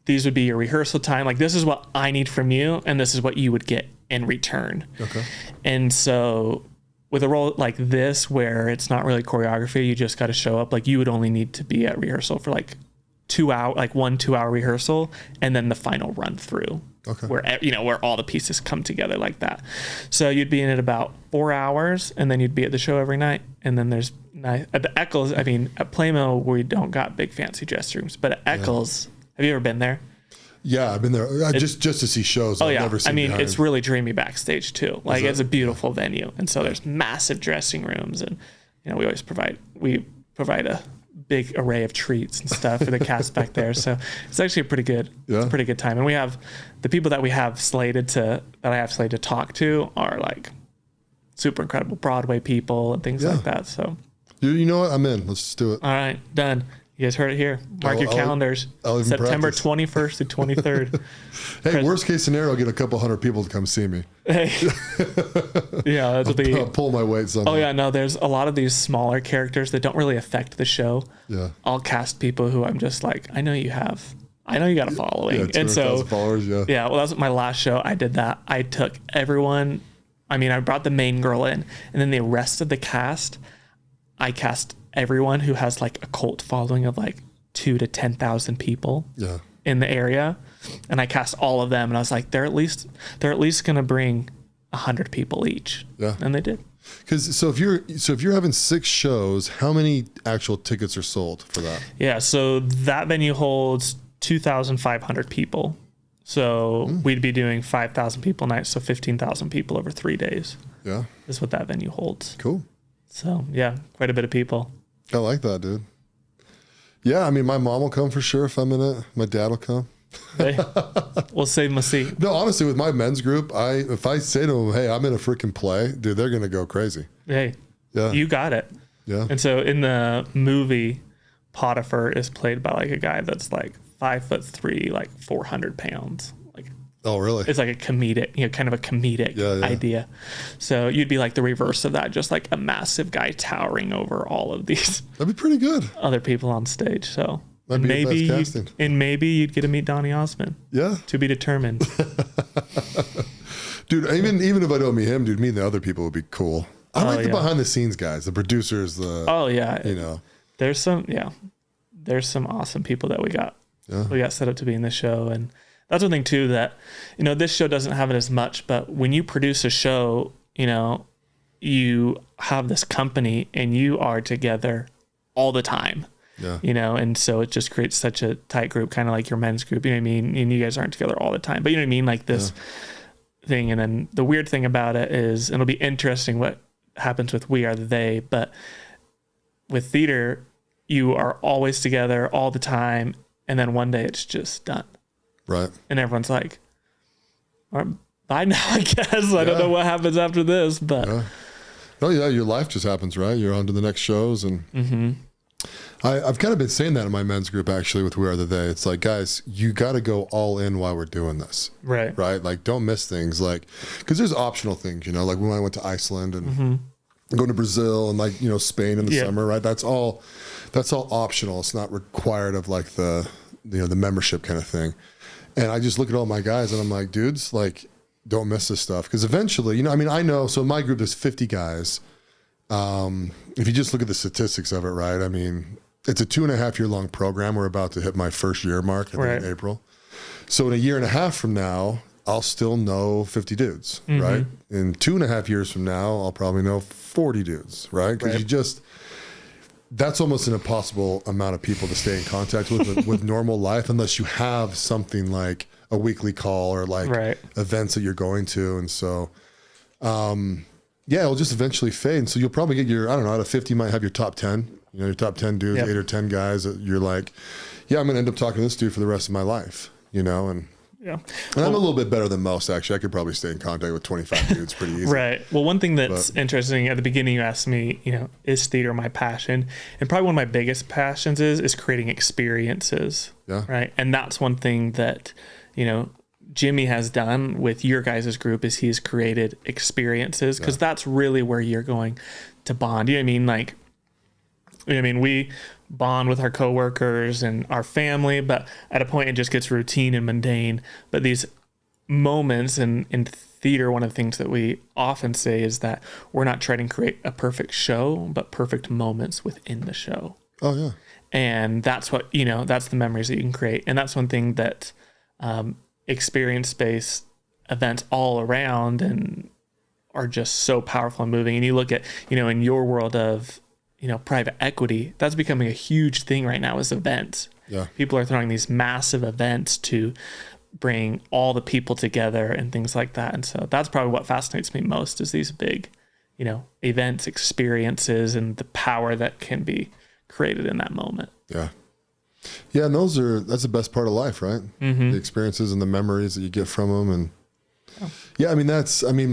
these would be your rehearsal time. Like, this is what I need from you, and this is what you would get in return. Okay. And so with a role like this, where it's not really choreography, you just got to show up. Like, you would only need to be at rehearsal for like 2 hour, like 1 2 hour rehearsal, and then the final run through. Okay. Where all the pieces come together like that. So you'd be in it about 4 hours, and then you'd be at the show every night. And then there's at the Eccles. I mean, at Playmo we don't got big fancy dress rooms, but at Eccles, have you ever been there? Yeah, I've been there just to see shows. I've never seen behind. It's really dreamy backstage too. Like, it's a beautiful venue, and so there's massive dressing rooms, and we always provide a big array of treats and stuff for the cast back there. So it's actually it's a pretty good time. And we have the people that I have slated to talk to are like super incredible Broadway people and things like that. So you know what? I'm in. Let's just do it. All right, done. You guys heard it here. Mark your calendars. September 21st to 23rd. Hey, worst case scenario, I'll get a couple hundred people to come see me. Hey. Yeah, I'll pull my weight somehow. Oh yeah, no, there's a lot of these smaller characters that don't really affect the show. Yeah. I'll cast people who I'm just like, I know you got a following. Yeah, and so followers, yeah. Yeah, well, that was my last show. I did that. I took everyone. I mean, I brought the main girl in, and then the rest of the cast, I cast everyone who has like a cult following of like 2,000 to 10,000 people in the area, and I cast all of them, and I was like, they're at least gonna bring 100 people each. Yeah, and they did. Because so if you're having 6 shows, how many actual tickets are sold for that? Yeah, so that venue holds 2,500 people. So we'd be doing 5,000 people a night, so 15,000 people over 3 days. Yeah, is what that venue holds. Cool. So yeah, quite a bit of people. I like that, dude. Yeah, I mean, my mom will come for sure if I'm in it. My dad will come. Hey, we'll save my seat. No, honestly, with my men's group, if I say to them, hey, I'm in a freaking play, dude, they're going to go crazy. Hey, you got it. Yeah. And so in the movie, Potiphar is played by like a guy that's like 5'3", like 400 pounds. Oh, really? It's like a comedic, kind of a comedic idea. So you'd be like the reverse of that, just like a massive guy towering over all of these. That'd be pretty good. Other people on stage. So maybe you'd get to meet Donny Osmond. Yeah. To be determined. Dude, even if I don't meet him, dude, meeting the other people would be cool. I like the behind the scenes guys, the producers, There's some awesome people that we got set up to be in this show. And that's one thing too, that, this show doesn't have it as much, but when you produce a show, you have this company and you are together all the time, and so it just creates such a tight group, kind of like your men's group, you know what I mean? And you guys aren't together all the time, but you know what I mean? Like this thing. And then the weird thing about it is, and it'll be interesting what happens with We Are the They, but with theater, you are always together all the time. And then one day it's just done. Right. And everyone's like, all right, bye now, I guess. I don't know what happens after this, but. Yeah. Oh, yeah, your life just happens, right? You're on to the next shows. And I've kind of been saying that in my men's group, actually, with We Are the They. It's like, guys, you got to go all in while we're doing this. Right. Right? Like, don't miss things. Like, because there's optional things, like when I went to Iceland and going to Brazil and, like, Spain in the summer, right? That's all optional. It's not required of, like, the membership kind of thing. And I just look at all my guys and I'm like, dudes, like, don't miss this stuff. Because eventually, I know, so in my group, there's 50 guys. if you just look at the statistics of it, right? I mean, it's a 2.5 year long program. We're about to hit my first year mark in April. So in a year and a half from now, I'll still know 50 dudes, right? In 2.5 years from now, I'll probably know 40 dudes, right? Because that's almost an impossible amount of people to stay in contact with normal life, unless you have something like a weekly call or like events that you're going to. And so, it'll just eventually fade. And so you'll probably get out of 50, you might have your top 10, your top 10 dudes, 8 or 10 guys that you're like, I'm going to end up talking to this dude for the rest of my life, and I'm a little bit better than most, actually. I could probably stay in contact with 25 dudes pretty easy. Right. Well, one thing that's interesting, at the beginning you asked me, is theater my passion? And probably one of my biggest passions is creating experiences. Yeah. Right. And that's one thing that, Jimmy has done with your guys' group is he's created experiences, because that's really where you're going to bond. You know what I mean? We bond with our coworkers and our family, but at a point it just gets routine and mundane. But these moments in theater, one of the things that we often say is that we're not trying to create a perfect show, but perfect moments within the show. Oh yeah. And that's what, that's the memories that you can create. And that's one thing that experience-based events all around and are just so powerful and moving. And you look at, in your world of, private equity, that's becoming a huge thing right now, is events. Yeah. People are throwing these massive events to bring all the people together and things like that. And so that's probably what fascinates me most, is these big, events, experiences, and the power that can be created in that moment. Yeah. Yeah. And that's the best part of life, right? The experiences and the memories that you get from them. And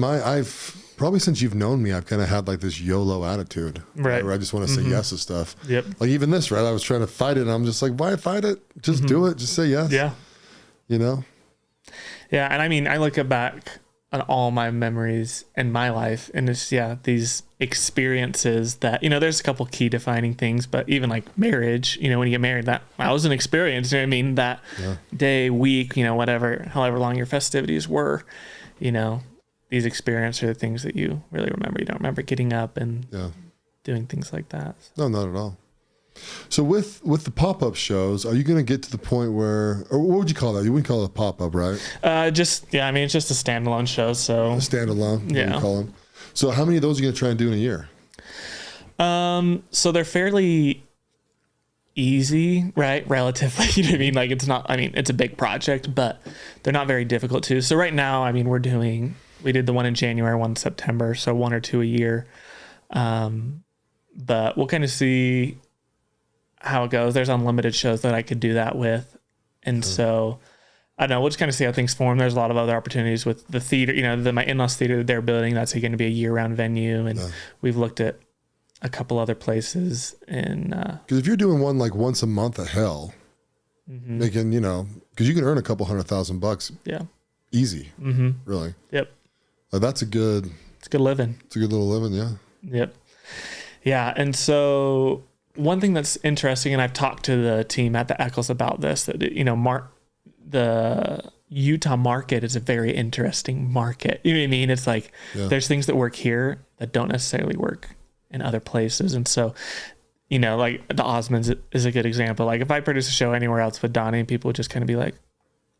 I've probably, since you've known me, I've kind of had like this YOLO attitude, right? Where I just want to say yes to stuff. Yep. Like even this, right? I was trying to fight it, and I'm just like, why fight it? Just do it. Just say yes. Yeah. Yeah. And I look back on all my memories in my life, and it's these experiences that, there's a couple key defining things, but even like marriage, when you get married, that was an experience. That day, week, whatever, however long your festivities were, these experiences are the things that you really remember. You don't remember getting up and doing things like that. No, not at all. So with the pop-up shows, are you going to get to the point where, or what would you call that? You wouldn't call it a pop-up, right? It's just a standalone show. So a standalone, you call them. So how many of those are you going to try and do in a year? So they're fairly easy, right? Relatively, you know what I mean? Like it's a big project, but they're not very difficult too. So right now, we did the one in January, one in September, so 1 or 2 a year. But we'll kind of see how it goes. There's unlimited shows that I could do that with. And so I don't know, we'll just kind of see how things form. There's a lot of other opportunities with the theater, my in-laws theater that they're building. That's going to be a year-round venue. And we've looked at a couple other places. And because if you're doing one like once a month of hell, making, because you can earn a couple $100,000. Yeah. Easy. Really. Yep. It's a good living. It's a good little living. Yeah. Yep. Yeah. And so one thing that's interesting, and I've talked to the team at the Eccles about this, that, the Utah market is a very interesting market. You know what I mean? It's like, there's things that work here that don't necessarily work in other places. And so, like the Osmonds is a good example. Like if I produce a show anywhere else with Donnie, people would just kind of be like,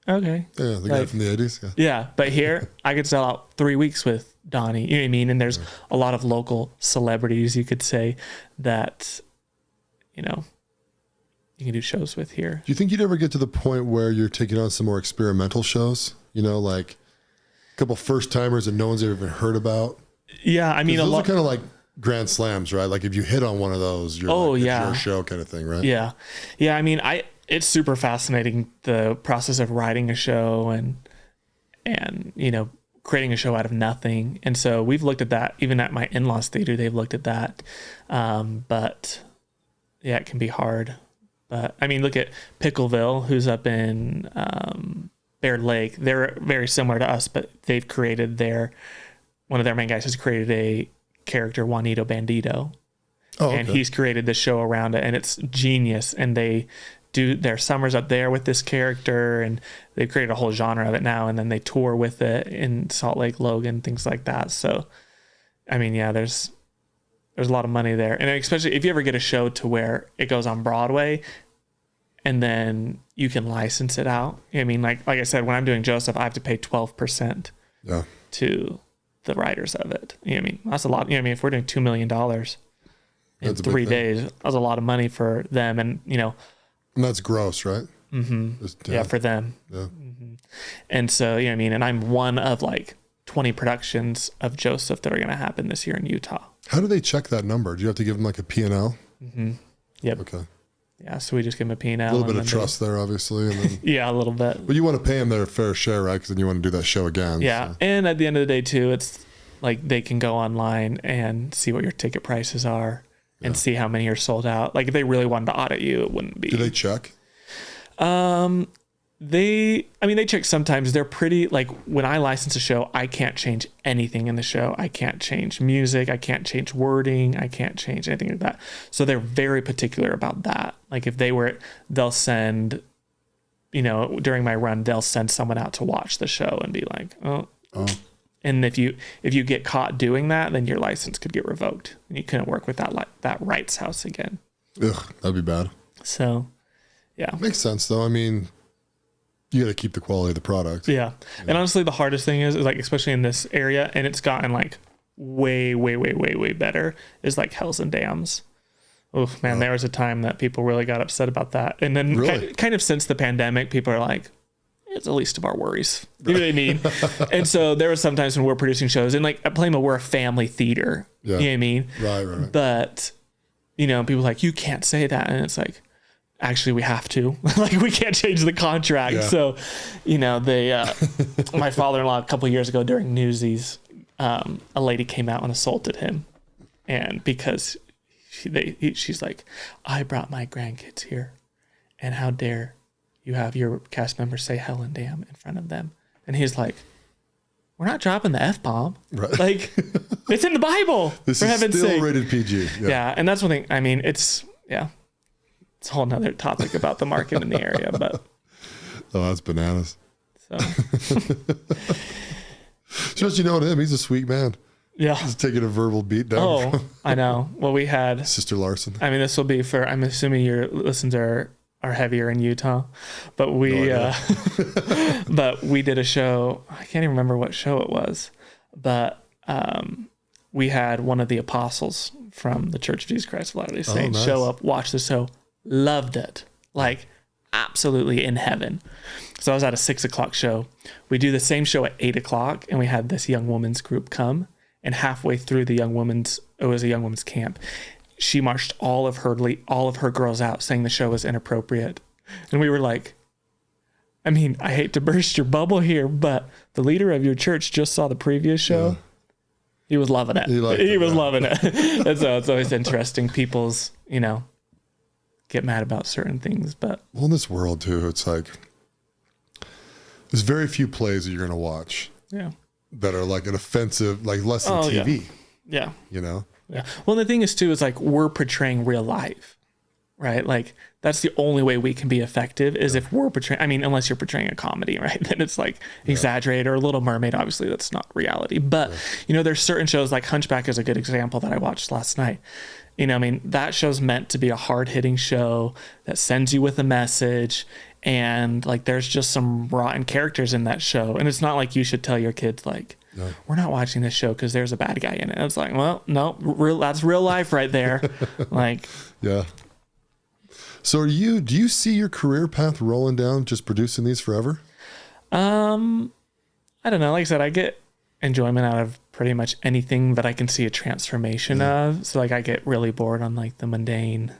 okay. Yeah, the guy from the 80s. Yeah. Yeah. But here I could sell out 3 weeks with Donnie. You know what I mean? And there's a lot of local celebrities, you could say, that, you can do shows with here. Do you think you'd ever get to the point where you're taking on some more experimental shows? Like a couple first timers that no one's ever even heard about? Yeah. Those are kind of like grand slams, right? Like if you hit on one of those, you're it's your show kind of thing, right? Yeah. Yeah. It's super fascinating, the process of writing a show and creating a show out of nothing. And so we've looked at that, even at my in-laws theater, they've looked at that. But yeah, it can be hard. But look at Pickleville, who's up in Bear Lake. They're very similar to us, but they've created one of their main guys has created a character, Juanito Bandito. Oh, okay. And he's created this show around it, and it's genius. And they do their summers up there with this character, and they've created a whole genre of it now, and then they tour with it in Salt Lake, Logan, things like that. So, there's there's a lot of money there. And especially if you ever get a show to where it goes on Broadway and then you can license it out. I mean, like I said, when I'm doing Joseph, I have to pay 12% to the writers of it. You know what I mean? That's a lot. You know what I mean? If we're doing $2 million in 3 days, that's a lot of money for them. And, you know, and that's gross, right? Yeah, for them. Yeah. And so, you know what I mean? And I'm one of like 20 productions of Joseph that are going to happen this year in Utah. How do they check that number? Do you have to give them like a P&L? Yep. Okay. Yeah, so we just give them a P&L. A little bit of trust there, obviously. And then, yeah, a little bit. but you want to pay them their fair share, right? Because then you want to do that show again. Yeah, so. And at the end of the day, too, it's like they can go online and see what your ticket prices are and see how many are sold out. Like if they really wanted to audit you, it wouldn't be. Do they check? They check sometimes. They're pretty, like when I license a show, I can't change anything in the show. I can't change music. I can't change wording. I can't change anything like that. So they're very particular about that. Like if they'll send, you know, during my run, they'll send someone out to watch the show and be like, oh. And if you get caught doing that, then your license could get revoked. And you couldn't work with that rights house again. Ugh, that'd be bad. So, yeah. Makes sense though. I mean, you got to keep the quality of the product. Yeah. And honestly, the hardest thing is like, especially in this area, and it's gotten like way, way, way, way, way better, is like Hells and Dams. Oh man, there was a time that people really got upset about that. And then kind of since the pandemic, people are like, it's the least of our worries. You know what I mean? And so there was sometimes when we're producing shows and like at Playmo, we're a family theater. Yeah. You know what I mean? Right. But, you know, people are like, you can't say that. And it's like, actually we have to. Like we can't change the contract. Yeah. So, you know, my father-in-law a couple of years ago during Newsies, a lady came out and assaulted him. And because she's like, I brought my grandkids here and how dare you have your cast members say hell and damn in front of them. And he's like, we're not dropping the F-bomb. Right. Like, it's in the Bible. This is still rated PG. Yeah. And that's one thing. I mean, it's a whole nother topic about the market in the area, but. Oh, that's bananas. So. Just, you know him, he's a sweet man. Yeah. He's taking a verbal beat down. Oh, I know. Well, we had. Sister Larson. I mean, this will be I'm assuming your listens are heavier in Utah, but we but we did a show. I can't even remember what show it was, but we had one of the apostles from the Church of Jesus Christ of Latter-day Saints show up, watch the show, loved it, like absolutely in heaven. So I was at a 6:00 show. We do the same show at 8:00, and we had this young woman's group come, and halfway through it was a young woman's camp. She marched all of her girls out saying the show was inappropriate. And we were like, I mean, I hate to burst your bubble here, but the leader of your church just saw the previous show. Yeah. He was loving it. He was loving it. And so it's always interesting. People's, you know, get mad about certain things. But well, in this world too, it's like there's very few plays that you're going to watch that are like an offensive, like less than TV. Yeah. You know? Yeah. Well, the thing is too, is like we're portraying real life, right? Like that's the only way we can be effective is if we're portraying, I mean, unless you're portraying a comedy, right? Then it's like exaggerated, or a Little Mermaid. Obviously that's not reality, but you know, there's certain shows like Hunchback is a good example that I watched last night. You know, I mean, that show's meant to be a hard hitting show that sends you with a message. And like, there's just some rotten characters in that show. And it's not like you should tell your kids like, we're not watching this show because there's a bad guy in it. It's like, well, no, that's real life right there. Like, yeah. So do you see your career path rolling down just producing these forever? I don't know. Like I said, I get enjoyment out of pretty much anything that I can see a transformation of. So like I get really bored on like the mundane.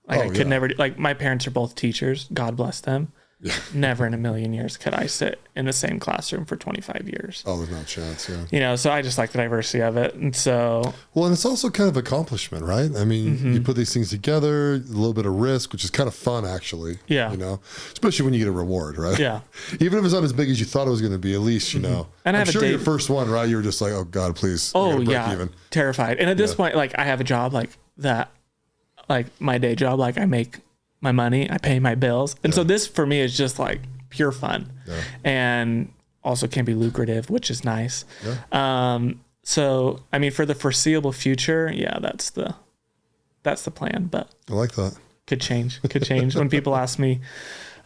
Like I could never, like my parents are both teachers. God bless them. Yeah. Never in a million years could I sit in the same classroom for 25 years. Oh, there's no chance, yeah. You know, so I just like the diversity of it. And so... Well, and it's also kind of accomplishment, right? I mean, you put these things together, a little bit of risk, which is kind of fun, actually. Yeah. You know, especially when you get a reward, right? Yeah. Even if it's not as big as you thought it was going to be, at least, you know. And I'm sure your first one, right? You were just like, oh, God, please. Oh, yeah. Even. Terrified. And at this point, like, I have a job like that, like my day job, like I make my money, I pay my bills. And so this for me is just like pure fun and also can be lucrative, which is nice. Yeah. So, I mean, for the foreseeable future, yeah, that's the plan, but I like that. Could change. When people ask me,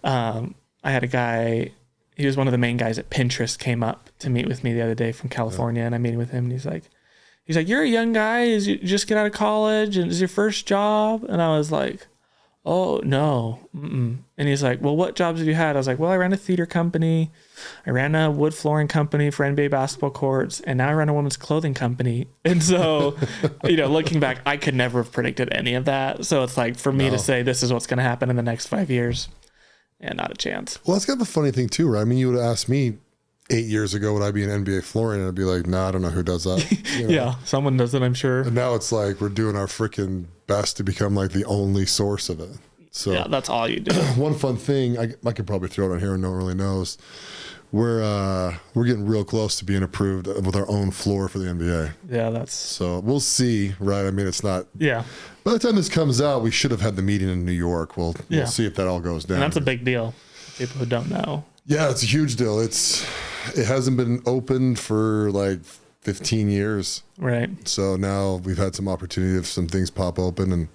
I had a guy, he was one of the main guys at Pinterest, came up to meet with me the other day from California, and I'm meeting with him, and he's like, you're a young guy, you just get out of college, and is your first job? And I was like, oh, no. Mm-mm. And he's like, well, what jobs have you had? I was like, well, I ran a theater company. I ran a wood flooring company for NBA basketball courts. And now I run a women's clothing company. And so, looking back, I could never have predicted any of that. So it's like, for me to say this is what's going to happen in the next 5 years, and not a chance. Well, that's kind of a funny thing too, right? I mean, you would have asked me 8 years ago, would I be an NBA flooring? And I'd be like, nah, I don't know who does that. Yeah, someone does it, I'm sure. And now it's like we're doing our freaking best to become like the only source of it. So yeah, that's all you do. One fun thing, I could probably throw it on here and no one really knows. We're getting real close to being approved with our own floor for the NBA. Yeah, so we'll see, right? I mean, it's not. Yeah. By the time this comes out, we should have had the meeting in New York. We'll see if that all goes down. And that's a big deal. People who don't know. Yeah, it's a huge deal. It hasn't been opened for like 15 years. Right. So now we've had some opportunity if some things pop open, and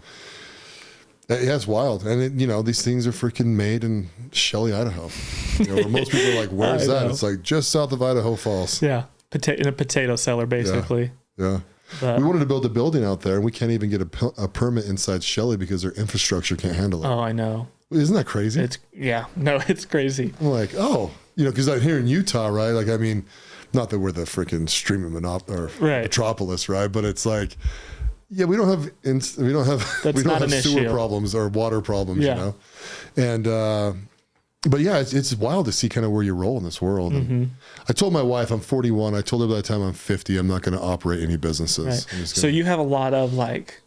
yeah, it's wild. And these things are freaking made in Shelley, Idaho. Where most people are like, where's that? It's like just south of Idaho Falls. Yeah. In a potato cellar, basically. Yeah. We wanted to build a building out there, and we can't even get a permit inside Shelley because their infrastructure can't handle it. Oh, I know. Isn't that crazy? It's crazy. I'm like, because I'm here in Utah, right? Like, I mean, not that we're the freaking streaming metropolis, right? But it's like, yeah, we don't have sewer problems or water problems, and but yeah, it's wild to see kind of where you roll in this world. Mm-hmm. I told my wife I'm 41. I told her by the time I'm 50, I'm not going to operate any businesses. Right. So you have a lot of like,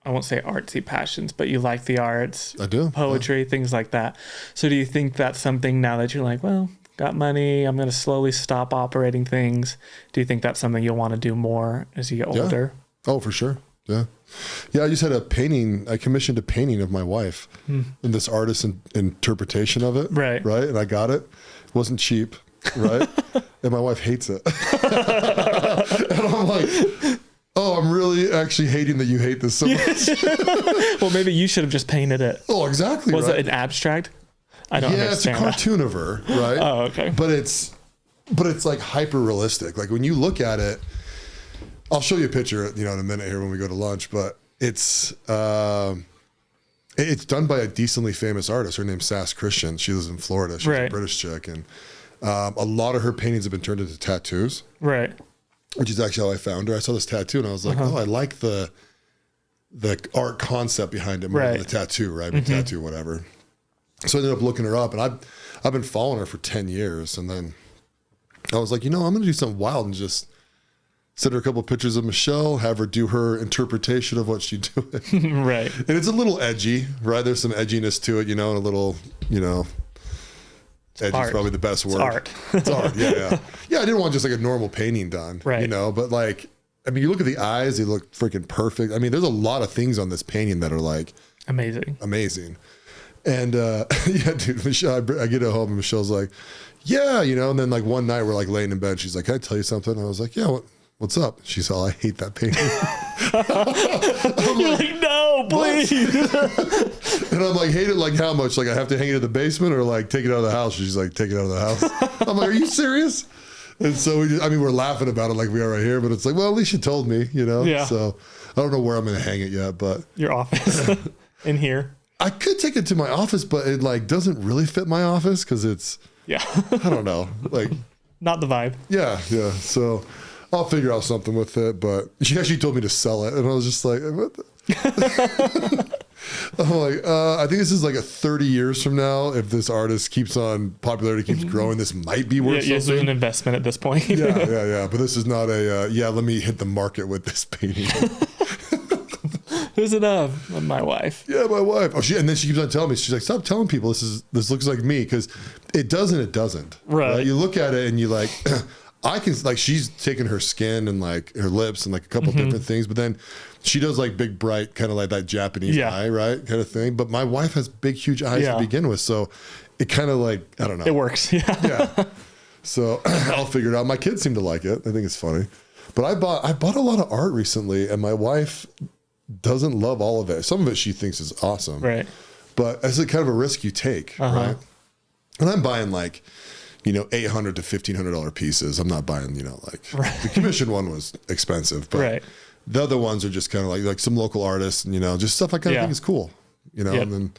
I won't say artsy passions, but you like the arts. I do. Poetry, things like that. So do you think that's something now that you're like, well, got money, I'm going to slowly stop operating things. Do you think that's something you'll want to do more as you get older? Oh, for sure. Yeah. I just had I commissioned a painting of my wife and this artist's interpretation of it. Right. And I got it. It wasn't cheap. Right. And my wife hates it. And I'm like, oh, I'm really actually hating that you hate this so much. Well, maybe you should have just painted it. Oh, exactly. Was it an abstract? I don't understand. Yeah, it's a cartoon of her. Right. Oh, okay. But it's like hyper realistic. Like when you look at it, I'll show you a picture, in a minute here when we go to lunch, but it's done by a decently famous artist. Her name's Christensen. She lives in Florida. She's a British chick. And a lot of her paintings have been turned into tattoos. Right. Which is actually how I found her. I saw this tattoo and I was like, oh, I like the art concept behind it more than the tattoo, right? I mean, tattoo, whatever. So I ended up looking her up, and I've been following her for 10 years. And then I was like, I'm going to do something wild and just send her a couple of pictures of Michelle, have her do her interpretation of what she's doing. Right. And it's a little edgy, right? There's some edginess to it, and a little, edgy is probably the best word. It's art. It's art, yeah. Yeah, I didn't want just like a normal painting done, right? But like, I mean, you look at the eyes, they look freaking perfect. I mean, there's a lot of things on this painting that are like amazing. And yeah, dude, Michelle, I get home and Michelle's like, yeah, and then like one night we're like laying in bed. She's like, can I tell you something? I was like, yeah, what's up? She's all, I hate that painting. You're like, no, please. And I'm like, hate it like how much? Like I have to hang it in the basement or like take it out of the house? She's like, take it out of the house. I'm like, are you serious? And so we're laughing about it like we are right here, but it's like, well, at least you told me, Yeah. So I don't know where I'm going to hang it yet, but your office in here. I could take it to my office, but it like doesn't really fit my office because it's, I don't know, like not the vibe. Yeah. So I'll figure out something with it, but she actually told me to sell it, and I was just like, what the? I'm like, I think this is like 30 years from now. If this artist popularity keeps growing, this might be worth something. It's an investment at this point. yeah. But this is not let me hit the market with this painting. Who's it of? My wife. Yeah, my wife. Oh, and then she keeps on telling me, she's like, stop telling people this looks like me, because it doesn't. Right. You look at it and you like, I can, like, she's taken her skin and like her lips and like a couple different things, but then she does like big, bright, kind of like that Japanese eye, right? Kind of thing. But my wife has big, huge eyes to begin with. So it kind of like, I don't know. It works. Yeah. So I'll figure it out. My kids seem to like it. I think it's funny. But I bought a lot of art recently, and my wife doesn't love all of it. Some of it she thinks is awesome. Right. But it's kind of a risk you take, right? And I'm buying like, $800 to $1,500 pieces. I'm not buying, the commission one was expensive, but the other ones are just kind of like some local artists and, just stuff I kind of think is cool, and then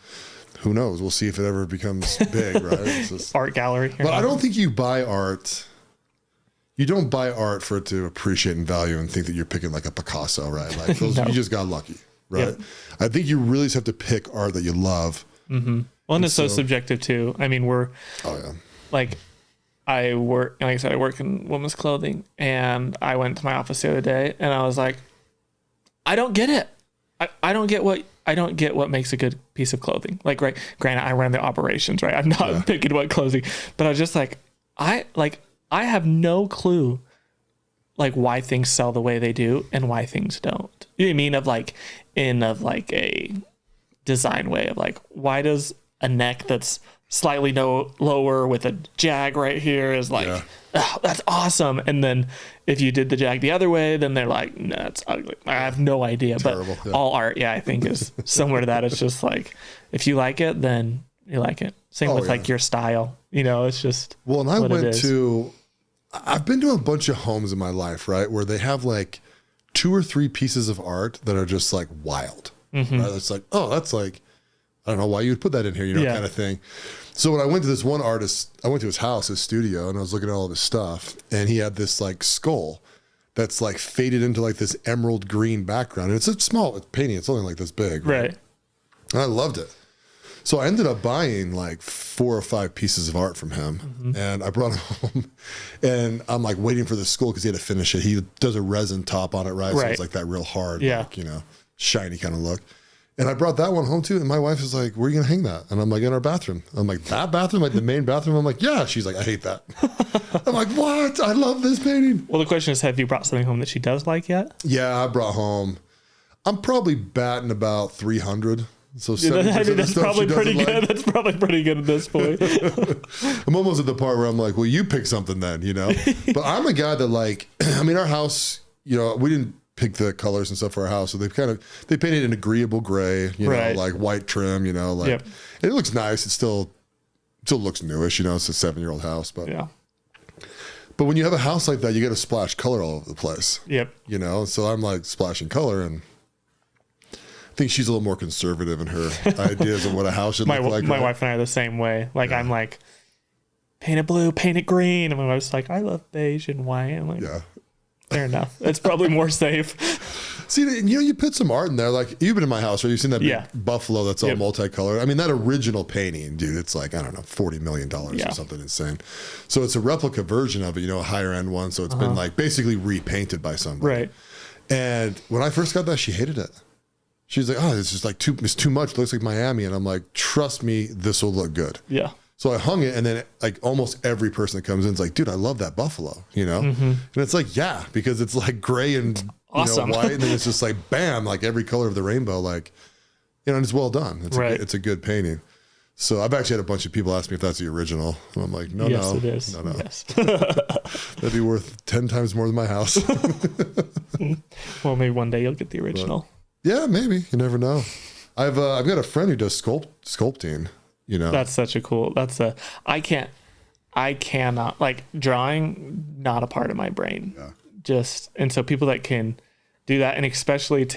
who knows? We'll see if it ever becomes big, right? It's just, art gallery. But I don't think you buy art. You don't buy art for it to appreciate and value and think that you're picking like a Picasso, right? Like those, you just got lucky, right? Yep. I think you really just have to pick art that you love. Mm-hmm. Well, and it's so subjective too. I mean, like I work in women's clothing, and I went to my office the other day and I was like, I don't get it. I don't get what makes a good piece of clothing. Like, right. Granted, I run the operations, right? I'm not picking what clothing, but I was just like, I have no clue like why things sell the way they do and why things don't. You know what I mean? Of like a design way of like, why does a neck that's slightly lower with a jag right here is like, oh, that's awesome. And then if you did the jag the other way, then they're like, no, it's ugly. I have no idea. Terrible, but all art, I think is similar to that. It's just like, if you like it, then you like it. Same with like your style, it's just, and I've been to a bunch of homes in my life, right? Where they have like 2 or 3 pieces of art that are just like wild, right? It's like, oh, that's like, I don't know why you would put that in here, kind of thing. So when I went to this one artist, I went to his house, his studio, and I was looking at all of his stuff, and he had this like skull that's like faded into like this emerald green background. And it's a small painting. It's only like this big. Right. And I loved it. So I ended up buying like 4 or 5 pieces of art from him, and I brought it home, and I'm like waiting for the skull because he had to finish it. He does a resin top on it, right? So it's like that real hard, like, shiny kind of look. And I brought that one home too, and my wife was like, where are you gonna hang that? And I'm like, in our bathroom. I'm like, that bathroom, like the main bathroom? I'm like, yeah. She's like, I hate that. I'm like, what? I love this painting. Well, the question is, have you brought something home that she does like yet? Yeah, I brought home, I'm probably batting about 300. So that's probably pretty good. Like. That's probably pretty good at this point. I'm almost at the part where I'm like, well, you pick something then, But I'm a guy that like, our house, we didn't pick the colors and stuff for our house, so they painted an agreeable gray, like white trim, and it looks nice. It still looks newish, it's a 7-year-old house, but But when you have a house like that, you got to splash color all over the place. Yep. So I'm like splashing color, and I think she's a little more conservative in her ideas of what a house should look like. My wife and I are the same way. Like I'm like, paint it blue, paint it green. And my wife's like, I love beige and white. I'm like, fair enough. It's probably more safe. See, you put some art in there. Like you've been in my house, right? You've seen that big buffalo that's all multicolored. I mean, that original painting, dude, it's like, I don't know, $40 million or something insane. So it's a replica version of it, a higher end one. So it's been like basically repainted by somebody. Right. And when I first got that, she hated it. She's like, oh, it's just like it's too much. It looks like Miami. And I'm like, trust me, this will look good. Yeah. So I hung it, and then like almost every person that comes in is like, dude, I love that buffalo, And it's like, yeah, because it's like gray and awesome. White, and then it's just like, bam, like every color of the rainbow, like, and it's well done. It's a good painting. So I've actually had a bunch of people ask me if that's the original. And I'm like, no, yes, it is. No. Yes. That'd be worth 10 times more than my house. Well, maybe one day you'll get the original. Yeah, maybe. You never know. I've got a friend who does sculpting. That's such a cool. I cannot like drawing. Not a part of my brain. Yeah. And so people that can do that, and especially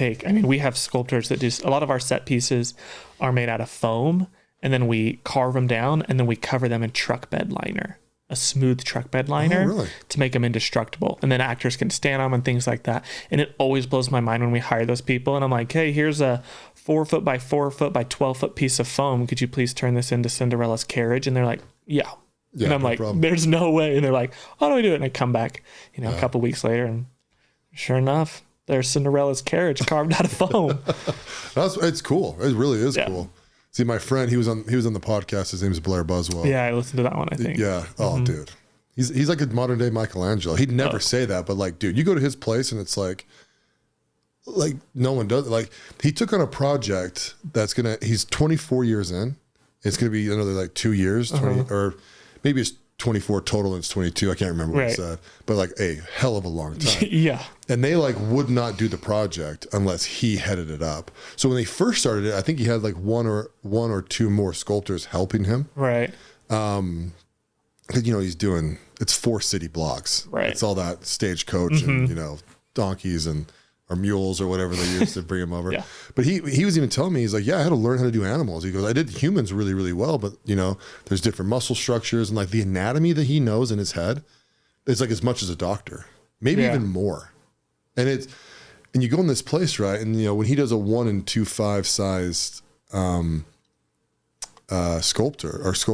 we have sculptors that do a lot of our set pieces are made out of foam, and then we carve them down, and then we cover them in truck bed liner. A smooth truck bed liner to make them indestructible. And then actors can stand on them and things like that. And it always blows my mind when we hire those people. And I'm like, hey, here's a 4 foot by 4 foot by 12 foot piece of foam. Could you please turn this into Cinderella's carriage? And they're like, yeah. And I'm like, there's no way. And they're like, how do I do it? And I come back, a couple weeks later, and sure enough, there's Cinderella's carriage carved out of foam. It's cool. It really is cool. See, my friend, he was on the podcast. His name is Blair Buswell. Yeah, I listened to that one, I think. Yeah. Oh, dude. He's like a modern day Michelangelo. He'd never say that, but like, dude, you go to his place and it's like no one does it. Like he took on a project he's 24 years in. It's going to be another like 2 years, 20, or maybe it's 24 total, and it's 22. I can't remember what Right. it said, but like a hell of a long time. Yeah. And they like would not do the project unless he headed it up. So when they first started it, I think he had like one or two more sculptors helping him. Right. Because he's doing, it's 4 city blocks. Right. It's all that stagecoach and donkeys or mules or whatever they use to bring him over. Yeah. But he was even telling me, he's like, yeah, I had to learn how to do animals. He goes, I did humans really, really well, but there's different muscle structures and like the anatomy that he knows in his head is like as much as a doctor, maybe even more. And you go in this place, right? And when he does a 1 and 2.5 sized sculpture, what's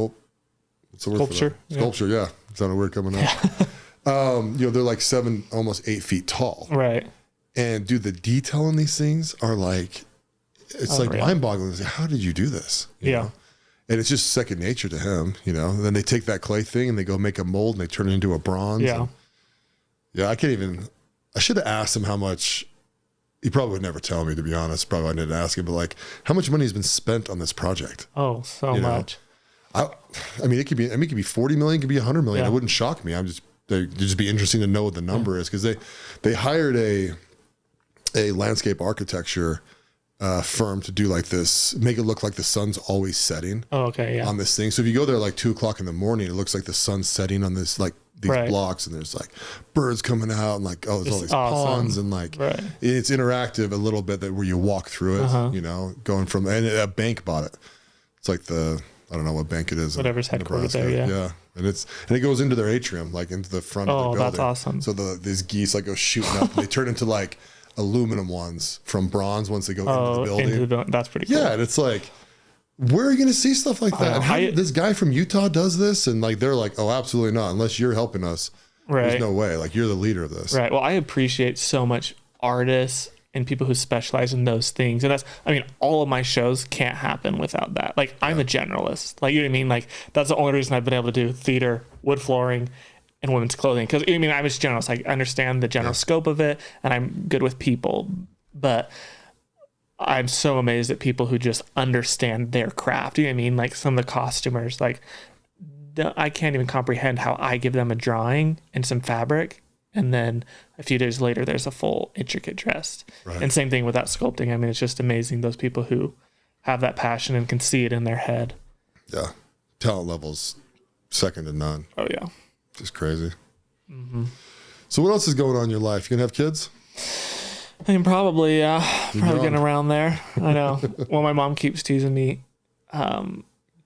the word Sculpture. for that? Sculpture, yeah. It sounded weird coming out. They're like 7, almost 8 feet tall. Right. And dude, the detail in these things are like, it's like mind-boggling. It's like, how did you do this? You know? And it's just second nature to him, And then they take that clay thing and they go make a mold and they turn it into a bronze. Yeah. And, I should have asked him how much. He probably would never tell me, to be honest. Probably I didn't ask him, but like, how much money has been spent on this project? Oh, so much. I mean, it could be 40 million, it could be 100 million. Yeah. It wouldn't shock me. It'd just be interesting to know what the number is, because they hired a landscape architecture firm to do like this, make it look like the sun's always setting. Oh, okay, yeah. On this thing. So if you go there like 2:00 in the morning, it looks like the sun's setting on this like these blocks, and there's like birds coming out and like there's all these ponds and like it's interactive a little bit where you walk through it, going from, and a bank bought it. It's like I don't know what bank it is. Whatever's headquartered there, yeah. And it goes into their atrium, like into the front of the building. Oh, that's awesome. So these geese like go shooting up and they turn into like aluminum ones from bronze once they go into the building. That's pretty cool. Yeah, and it's like, where are you going to see stuff like that? And how this guy from Utah does this? And like, they're like, oh, absolutely not. Unless you're helping us. Right. There's no way. Like, you're the leader of this. Right. Well, I appreciate so much artists and people who specialize in those things. And all of my shows can't happen without that. Like, I'm a generalist. Like, you know what I mean? Like, that's the only reason I've been able to do theater, wood flooring, and women's clothing. Because, I'm a generalist. I understand the general scope of it, and I'm good with people. But I'm so amazed at people who just understand their craft. You know what I mean? Like, some of the costumers, like, I can't even comprehend how I give them a drawing and some fabric, and then a few days later there's a full intricate dress. Right. And same thing with that sculpting. It's just amazing, those people who have that passion and can see it in their head. Yeah. Talent levels second to none. Oh yeah. Just crazy. Mm-hmm. So what else is going on in your life? You gonna have kids? Probably, yeah. Probably getting around there. I know. Well, my mom keeps teasing me.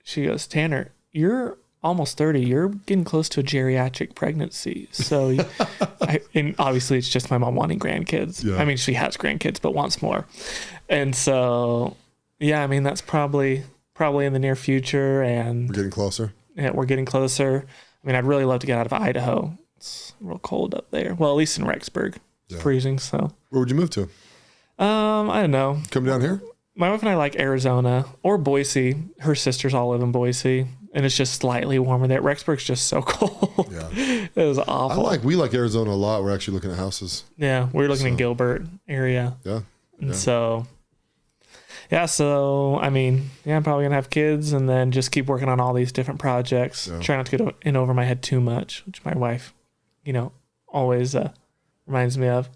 She goes, Tanner, you're almost 30. You're getting close to a geriatric pregnancy. So, and obviously it's just my mom wanting grandkids. Yeah. She has grandkids, but wants more. And so, yeah, that's probably in the near future. And we're getting closer. Yeah, we're getting closer. I'd really love to get out of Idaho. It's real cold up there. Well, at least in Rexburg. It's freezing. So where would you move to? I don't know. Come down here? My wife and I like Arizona or Boise. Her sisters all live in Boise, and it's just slightly warmer there. Rexburg's just so cold. Yeah. It was awful. We like Arizona a lot. We're actually looking at houses. Yeah, we're looking in Gilbert area. Yeah. And so I'm probably gonna have kids and then just keep working on all these different projects. Yeah. Try not to get in over my head too much, which my wife, always reminds me of.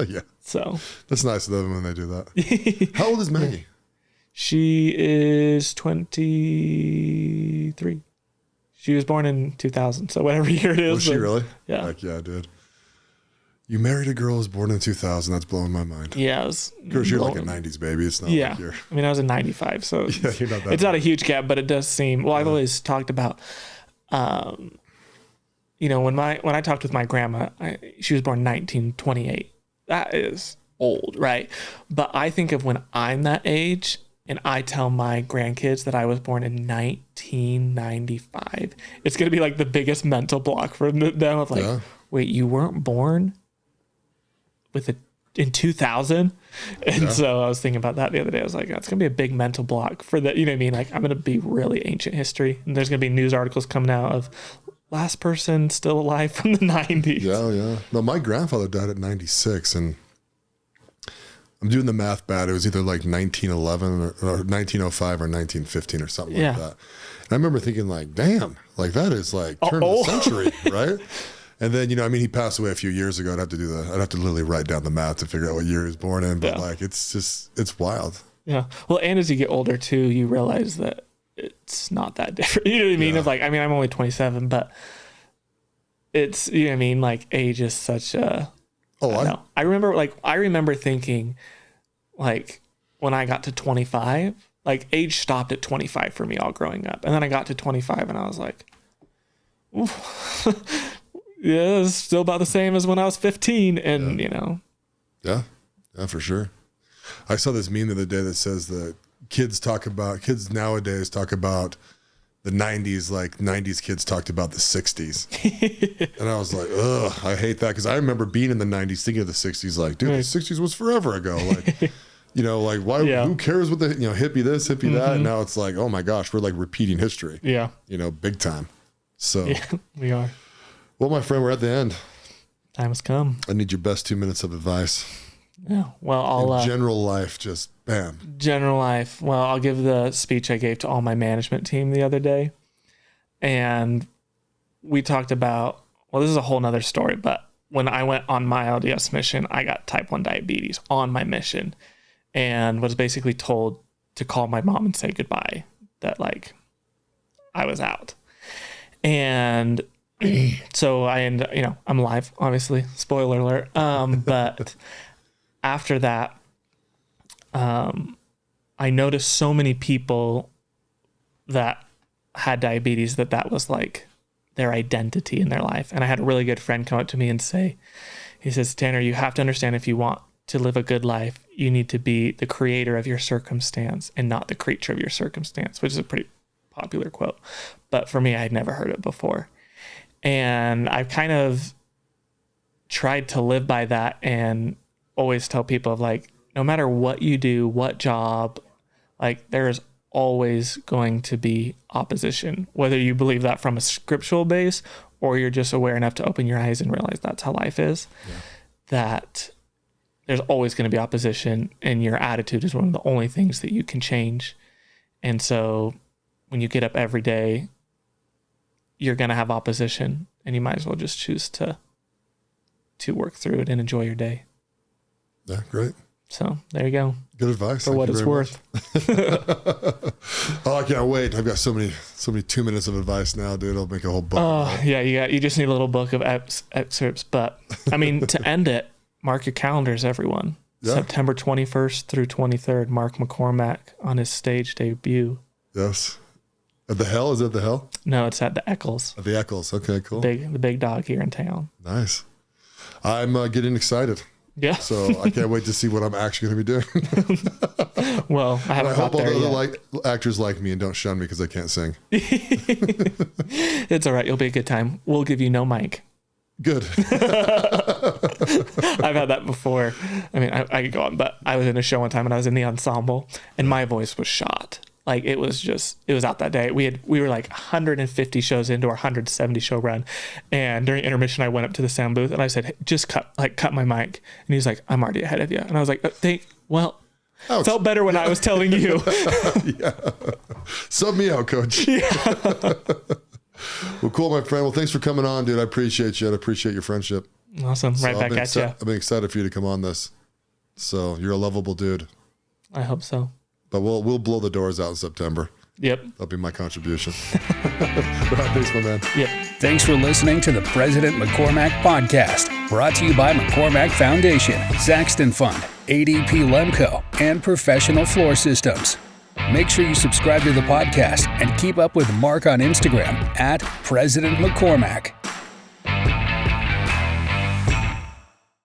Yeah. So that's nice of them when they do that. How old is Maggie? She is 23. She was born in 2000, so whatever year it is. Was she really? Yeah. Heck yeah, dude. You married a girl who was born in 2000. That's blowing my mind. Yeah. Of course, you're like a 90s baby. It's not like you're... I was in 95, so yeah, you're not that it's not a huge gap, but it does seem... Well, I've always talked about... when I talked with my grandma, she was born 1928. That is old, right? But I think of when I'm that age and I tell my grandkids that I was born in 1995, it's going to be like the biggest mental block for them of like, wait, you weren't born in 2000? And so I was thinking about that the other day. I was like, that's going to be a big mental block for that. You know what I mean? Like, I'm going to be really ancient history, and there's going to be news articles coming out of last person still alive from the 90s. Yeah. No, my grandfather died at 96, and I'm doing the math bad. It was either like 1911 or 1905 or 1915 or something like that. I remember thinking like, damn, like that is like turn of the century, right? And then, he passed away a few years ago. I'd have to literally write down the math to figure out what year he was born in. But like, it's wild. Yeah. Well, and as you get older too, you realize that it's not that different. You know what I mean? Of like, I'm only 27, but it's, like age is such a, I remember thinking like when I got to 25, like age stopped at 25 for me all growing up. And then I got to 25 and I was like, yeah, it's still about the same as when I was 15. And, Yeah, for sure. I saw this meme the other day that says that kids nowadays talk about the 90s, like 90s kids talked about the 60s. And I was like, ugh, I hate that. Because I remember being in the 90s thinking of the 60s like, dude, the 60s was forever ago. Like, like why, who cares what the, hippie this, hippie that. And now it's like, oh my gosh, we're like repeating history. Yeah. Big time. So yeah, we are. Well, my friend, we're at the end. Time has come. I need your best 2 minutes of advice. Yeah. Well, I'll general life, just bam. General life. Well, I'll give the speech I gave to all my management team the other day. And we talked about, well, this is a whole nother story, but when I went on my LDS mission, I got type 1 diabetes on my mission and was basically told to call my mom and say goodbye, that like I was out. And so I'm alive, obviously, spoiler alert. But after that, I noticed so many people that had diabetes that was like their identity in their life. And I had a really good friend come up to me and he says, Tanner, you have to understand, if you want to live a good life, you need to be the creator of your circumstance and not the creature of your circumstance, which is a pretty popular quote. But for me, I had never heard it before. And I've kind of tried to live by that and always tell people of like, no matter what you do, what job, like there's always going to be opposition, whether you believe that from a scriptural base or you're just aware enough to open your eyes and realize that's how life is, that there's always going to be opposition, and your attitude is one of the only things that you can change. And so when you get up every day, you're going to have opposition, and you might as well just choose to work through it and enjoy your day. Yeah, great. So there you go. Good advice. For what it's worth. Oh, I can't wait. I've got so many 2 minutes of advice now, dude. I'll make a whole book. Oh, yeah. You just need a little book of excerpts. But I mean, to end it, mark your calendars, everyone. Yeah. September 21st through 23rd, Mark McCormack on his stage debut. Yes. At the Hell? Is it the Hell? No, it's at the Eccles. At the Eccles. Okay, cool. The big dog here in town. Nice. I'm getting excited. Yeah. So I can't wait to see what I'm actually going to be doing. Well, I haven't got there yet. I hope all the other actors like me and don't shun me because I can't sing. It's all right. You'll be a good time. We'll give you no mic. Good. I've had that before. I mean, I could go on, but I was in a show one time and I was in the ensemble and my voice was shot. Like it was out that day. We were like 150 shows into our 170 show run. And during intermission, I went up to the sound booth and I said, hey, just cut my mic. And he was like, I'm already ahead of you. And I was like, Ouch. Felt better when I was telling you. Yeah. Sub me out, coach. Yeah. Well, cool, my friend. Well, thanks for coming on, dude. I appreciate you. I appreciate your friendship. Awesome. Right back at you. I've been excited for you to come on this. So you're a lovable dude. I hope so. But we'll blow the doors out in September. Yep. That'll be my contribution. Thanks, my man. Yep. Thanks for listening to the President McCormack Podcast, brought to you by McCormack Foundation, Saxton Fund, ADP Lemco, and Professional Floor Systems. Make sure you subscribe to the podcast and keep up with Mark on Instagram at President McCormack.